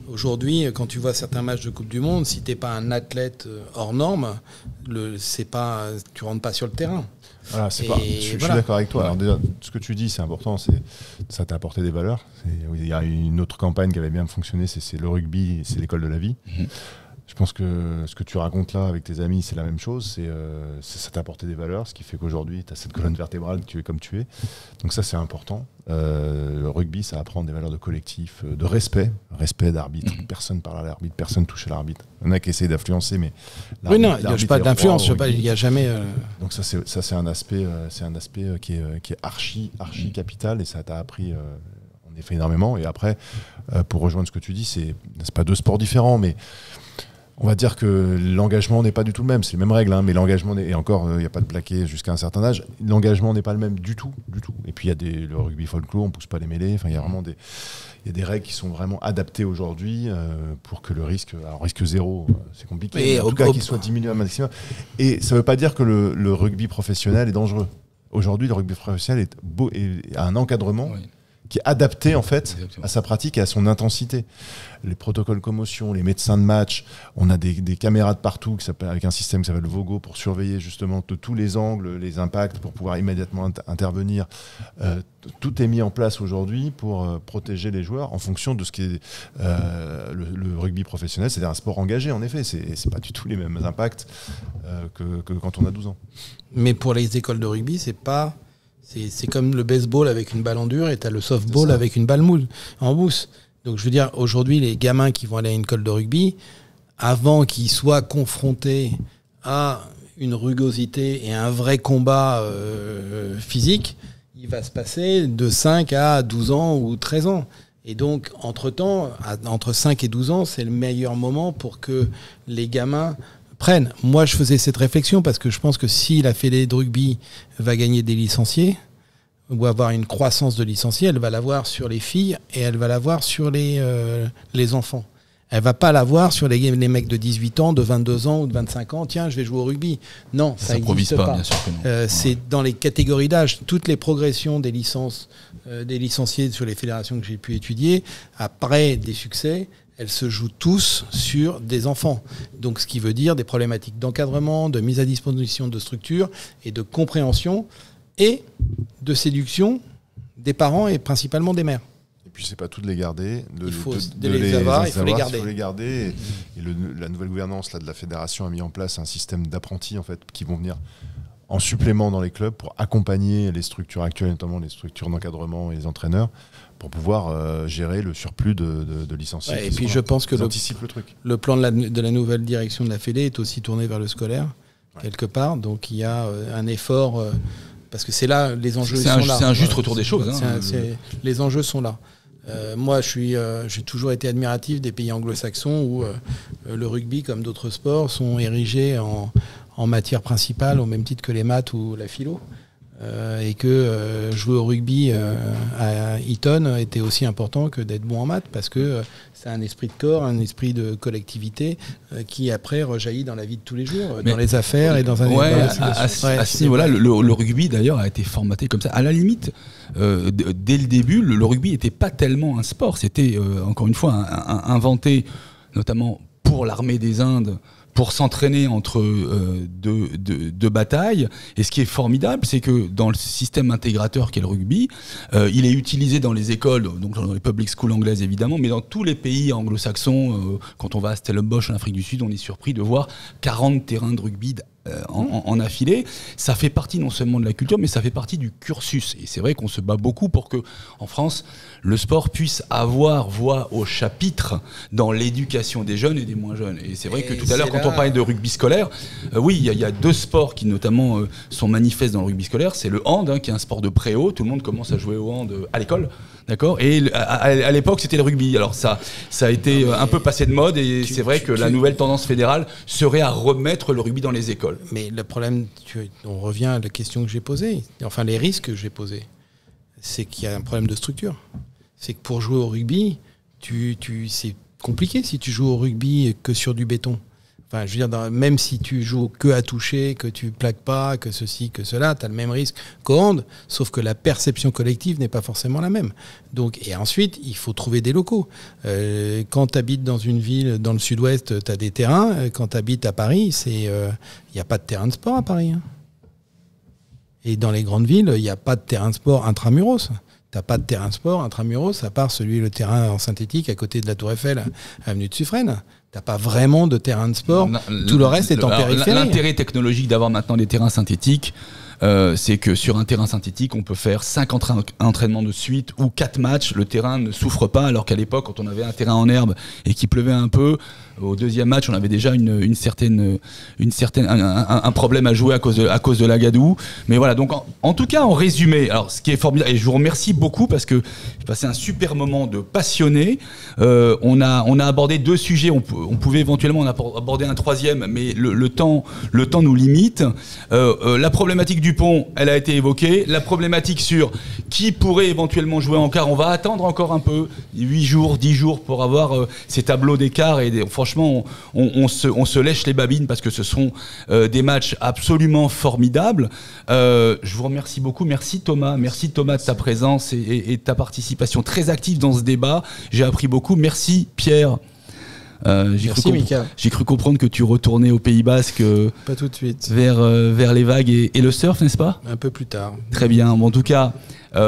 aujourd'hui, quand tu vois certains matchs de Coupe du Monde, si t'es pas un athlète hors norme, tu rentres pas sur le terrain. Voilà, je suis d'accord avec toi. Alors déjà, ce que tu dis, c'est important, ça t'a apporté des valeurs. Il y a une autre campagne qui avait bien fonctionné, c'est le rugby, c'est l'école de la vie. Je pense que ce que tu racontes là avec tes amis, c'est la même chose. Ça t'a apporté des valeurs, ce qui fait qu'aujourd'hui, tu as cette colonne vertébrale, tu es comme tu es. Donc ça, c'est important. Le rugby, ça apprend des valeurs de collectif, de respect d'arbitre. Personne parle à l'arbitre, personne touche à l'arbitre. Il y en a qui essayent d'influencer, mais oui, non, je ne pas d'influence. Il n'y a jamais. Donc ça, c'est un aspect qui est archi capital et ça t'a appris. En effet, énormément. Et après, pour rejoindre ce que tu dis, c'est pas deux sports différents, mais on va dire que l'engagement n'est pas du tout le même. C'est les mêmes règles, hein, mais l'engagement, et encore, il n'y a pas de plaqué jusqu'à un certain âge, l'engagement n'est pas le même du tout. Et puis, il y a le rugby folklore, on ne pousse pas les mêlées. Enfin, il y a vraiment des règles qui sont vraiment adaptées aujourd'hui pour que le risque zéro, c'est compliqué. Mais en tout cas, qu'il soit diminué au maximum. Et ça ne veut pas dire que le rugby professionnel est dangereux. Aujourd'hui, le rugby professionnel a un encadrement qui est adapté en fait à sa pratique et à son intensité. Les protocoles commotion, les médecins de match, on a des caméras de partout avec un système qui s'appelle Vogo pour surveiller justement de tous les angles, les impacts, pour pouvoir immédiatement intervenir. Tout est mis en place aujourd'hui pour protéger les joueurs en fonction de ce qui est le rugby professionnel, c'est-à-dire un sport engagé en effet. C'est pas du tout les mêmes impacts que quand on a 12 ans. Mais pour les écoles de rugby, c'est comme le baseball avec une balle en dur et tu as le softball avec une balle en mousse. Donc je veux dire, aujourd'hui, les gamins qui vont aller à une école de rugby, avant qu'il soit confronté à une rugosité et un vrai combat physique, il va se passer de 5 à 12 ans ou 13 ans. Et donc, entre-temps, entre 5 et 12 ans, c'est le meilleur moment pour que les gamins prennent. Moi, je faisais cette réflexion parce que je pense que si la Fédé de rugby va gagner des licenciés ou avoir une croissance de licenciés, elle va l'avoir sur les filles et elle va l'avoir sur les enfants. Elle va pas l'avoir sur les mecs de 18 ans, de 22 ans ou de 25 ans. Tiens, je vais jouer au rugby. Non, ça n'existe pas. Bien sûr que non. C'est dans les catégories d'âge. Toutes les progressions des licences, des licenciés sur les fédérations que j'ai pu étudier, après des succès, elles se jouent tous sur des enfants. Donc, ce qui veut dire des problématiques d'encadrement, de mise à disposition de structures et de compréhension et de séduction des parents et principalement des mères. Et puis c'est pas tout de les garder, il faut les avoir, il faut les garder. Et la nouvelle gouvernance là, de la fédération a mis en place un système d'apprentis en fait, qui vont venir en supplément dans les clubs pour accompagner les structures actuelles, notamment les structures d'encadrement et les entraîneurs, pour pouvoir gérer le surplus de licenciés. Ouais, et puis je pense que le plan de la nouvelle direction de la Fédé est aussi tourné vers le scolaire, quelque part. Donc il y a un effort, parce que c'est là, les enjeux sont là. C'est un juste retour des choses. Les enjeux sont là. Moi, j'ai toujours été admiratif des pays anglo-saxons où le rugby, comme d'autres sports, sont érigés en matière principale, au même titre que les maths ou la philo. Et que jouer au rugby à Eton était aussi important que d'être bon en maths, parce que c'est un esprit de corps, un esprit de collectivité qui après rejaillit dans la vie de tous les jours, dans les affaires et dans un... À ce niveau-là, le rugby d'ailleurs a été formaté comme ça. À la limite, dès le début, le rugby n'était pas tellement un sport, c'était encore une fois inventé notamment pour l'armée des Indes, pour s'entraîner entre deux batailles. Et ce qui est formidable, c'est que dans le système intégrateur qu'est le rugby, il est utilisé dans les écoles, donc dans les public schools anglaises évidemment, mais dans tous les pays anglo-saxons. Quand on va à Stellenbosch en Afrique du Sud, on est surpris de voir 40 terrains de rugby en affilée. Ça fait partie non seulement de la culture, mais ça fait partie du cursus. Et c'est vrai qu'on se bat beaucoup pour que, en France, le sport puisse avoir voix au chapitre dans l'éducation des jeunes et des moins jeunes. Et c'est vrai que tout à l'heure, quand on parlait de rugby scolaire, oui, il y a deux sports qui notamment sont manifestes dans le rugby scolaire. C'est le hand, qui est un sport de préau. Tout le monde commence à jouer au hand à l'école. D'accord. Et à l'époque, c'était le rugby. Alors ça a été un peu passé de mode, et c'est vrai que la nouvelle tendance fédérale serait à remettre le rugby dans les écoles. Mais le problème, on revient à la question que j'ai posée, enfin les risques que j'ai posés, c'est qu'il y a un problème de structure. C'est que pour jouer au rugby, c'est compliqué si tu joues au rugby que sur du béton. Enfin, je veux dire, même si tu joues que à toucher, que tu plaques pas, que ceci, que cela, tu as le même risque qu'au hand, sauf que la perception collective n'est pas forcément la même. Donc, et ensuite, il faut trouver des locaux. Quand tu habites dans une ville dans le sud-ouest, tu as des terrains. Quand tu habites à Paris, il n'y a pas de terrain de sport à Paris. Hein. Et dans les grandes villes, il n'y a pas de terrain de sport intramuros. T'as pas de terrain de sport intramuros, à part le terrain en synthétique à côté de la Tour Eiffel, avenue de Suffren. T'as pas vraiment de terrain de sport. Tout le reste est en périphérie. L'intérêt technologique d'avoir maintenant des terrains synthétiques, c'est que sur un terrain synthétique, on peut faire 5 entraînements de suite ou 4 matchs. Le terrain ne souffre pas, alors qu'à l'époque, quand on avait un terrain en herbe et qu'il pleuvait un peu, au deuxième match, on avait déjà un problème à jouer à cause de la gadoue. Mais voilà, donc en tout cas, en résumé, alors ce qui est formidable, et je vous remercie beaucoup parce que j'ai passé un super moment de passionné. On a abordé 2 sujets, on pouvait éventuellement en aborder un troisième, mais le temps nous limite. La problématique du pont, elle a été évoquée. La problématique sur qui pourrait éventuellement jouer en quart, on va attendre encore un peu, 8 jours, 10 jours pour avoir ces tableaux d'écart, et franchement, on se lèche les babines parce que ce sont des matchs absolument formidables. Je vous remercie beaucoup. Merci Thomas de ta présence et de ta participation très active dans ce débat. J'ai appris beaucoup. Merci Pierre. J'ai cru comprendre que tu retournais au Pays Basque pas tout de suite. vers les vagues et le surf, n'est-ce pas? Un peu plus tard. Très bien. Bon, en tout cas,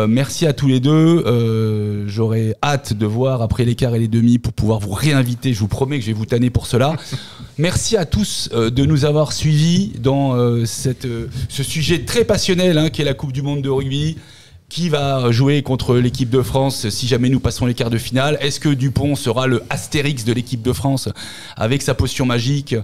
merci à tous les deux. J'aurai hâte de voir après les quarts et les demi pour pouvoir vous réinviter. Je vous promets que je vais vous tanner pour cela. Merci à tous de nous avoir suivis dans ce sujet très passionnel qui est la Coupe du Monde de rugby. Qui va jouer contre l'équipe de France si jamais nous passons les quarts de finale? Est-ce que Dupont sera le Astérix de l'équipe de France avec sa potion magique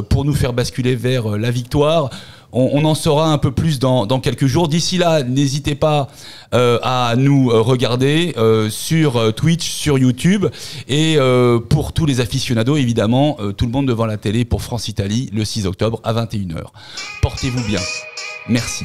pour nous faire basculer vers la victoire? On en saura un peu plus dans quelques jours. D'ici là, n'hésitez pas à nous regarder sur Twitch, sur YouTube. Et pour tous les aficionados, évidemment, tout le monde devant la télé pour France-Italie le 6 octobre à 21h. Portez-vous bien. Merci.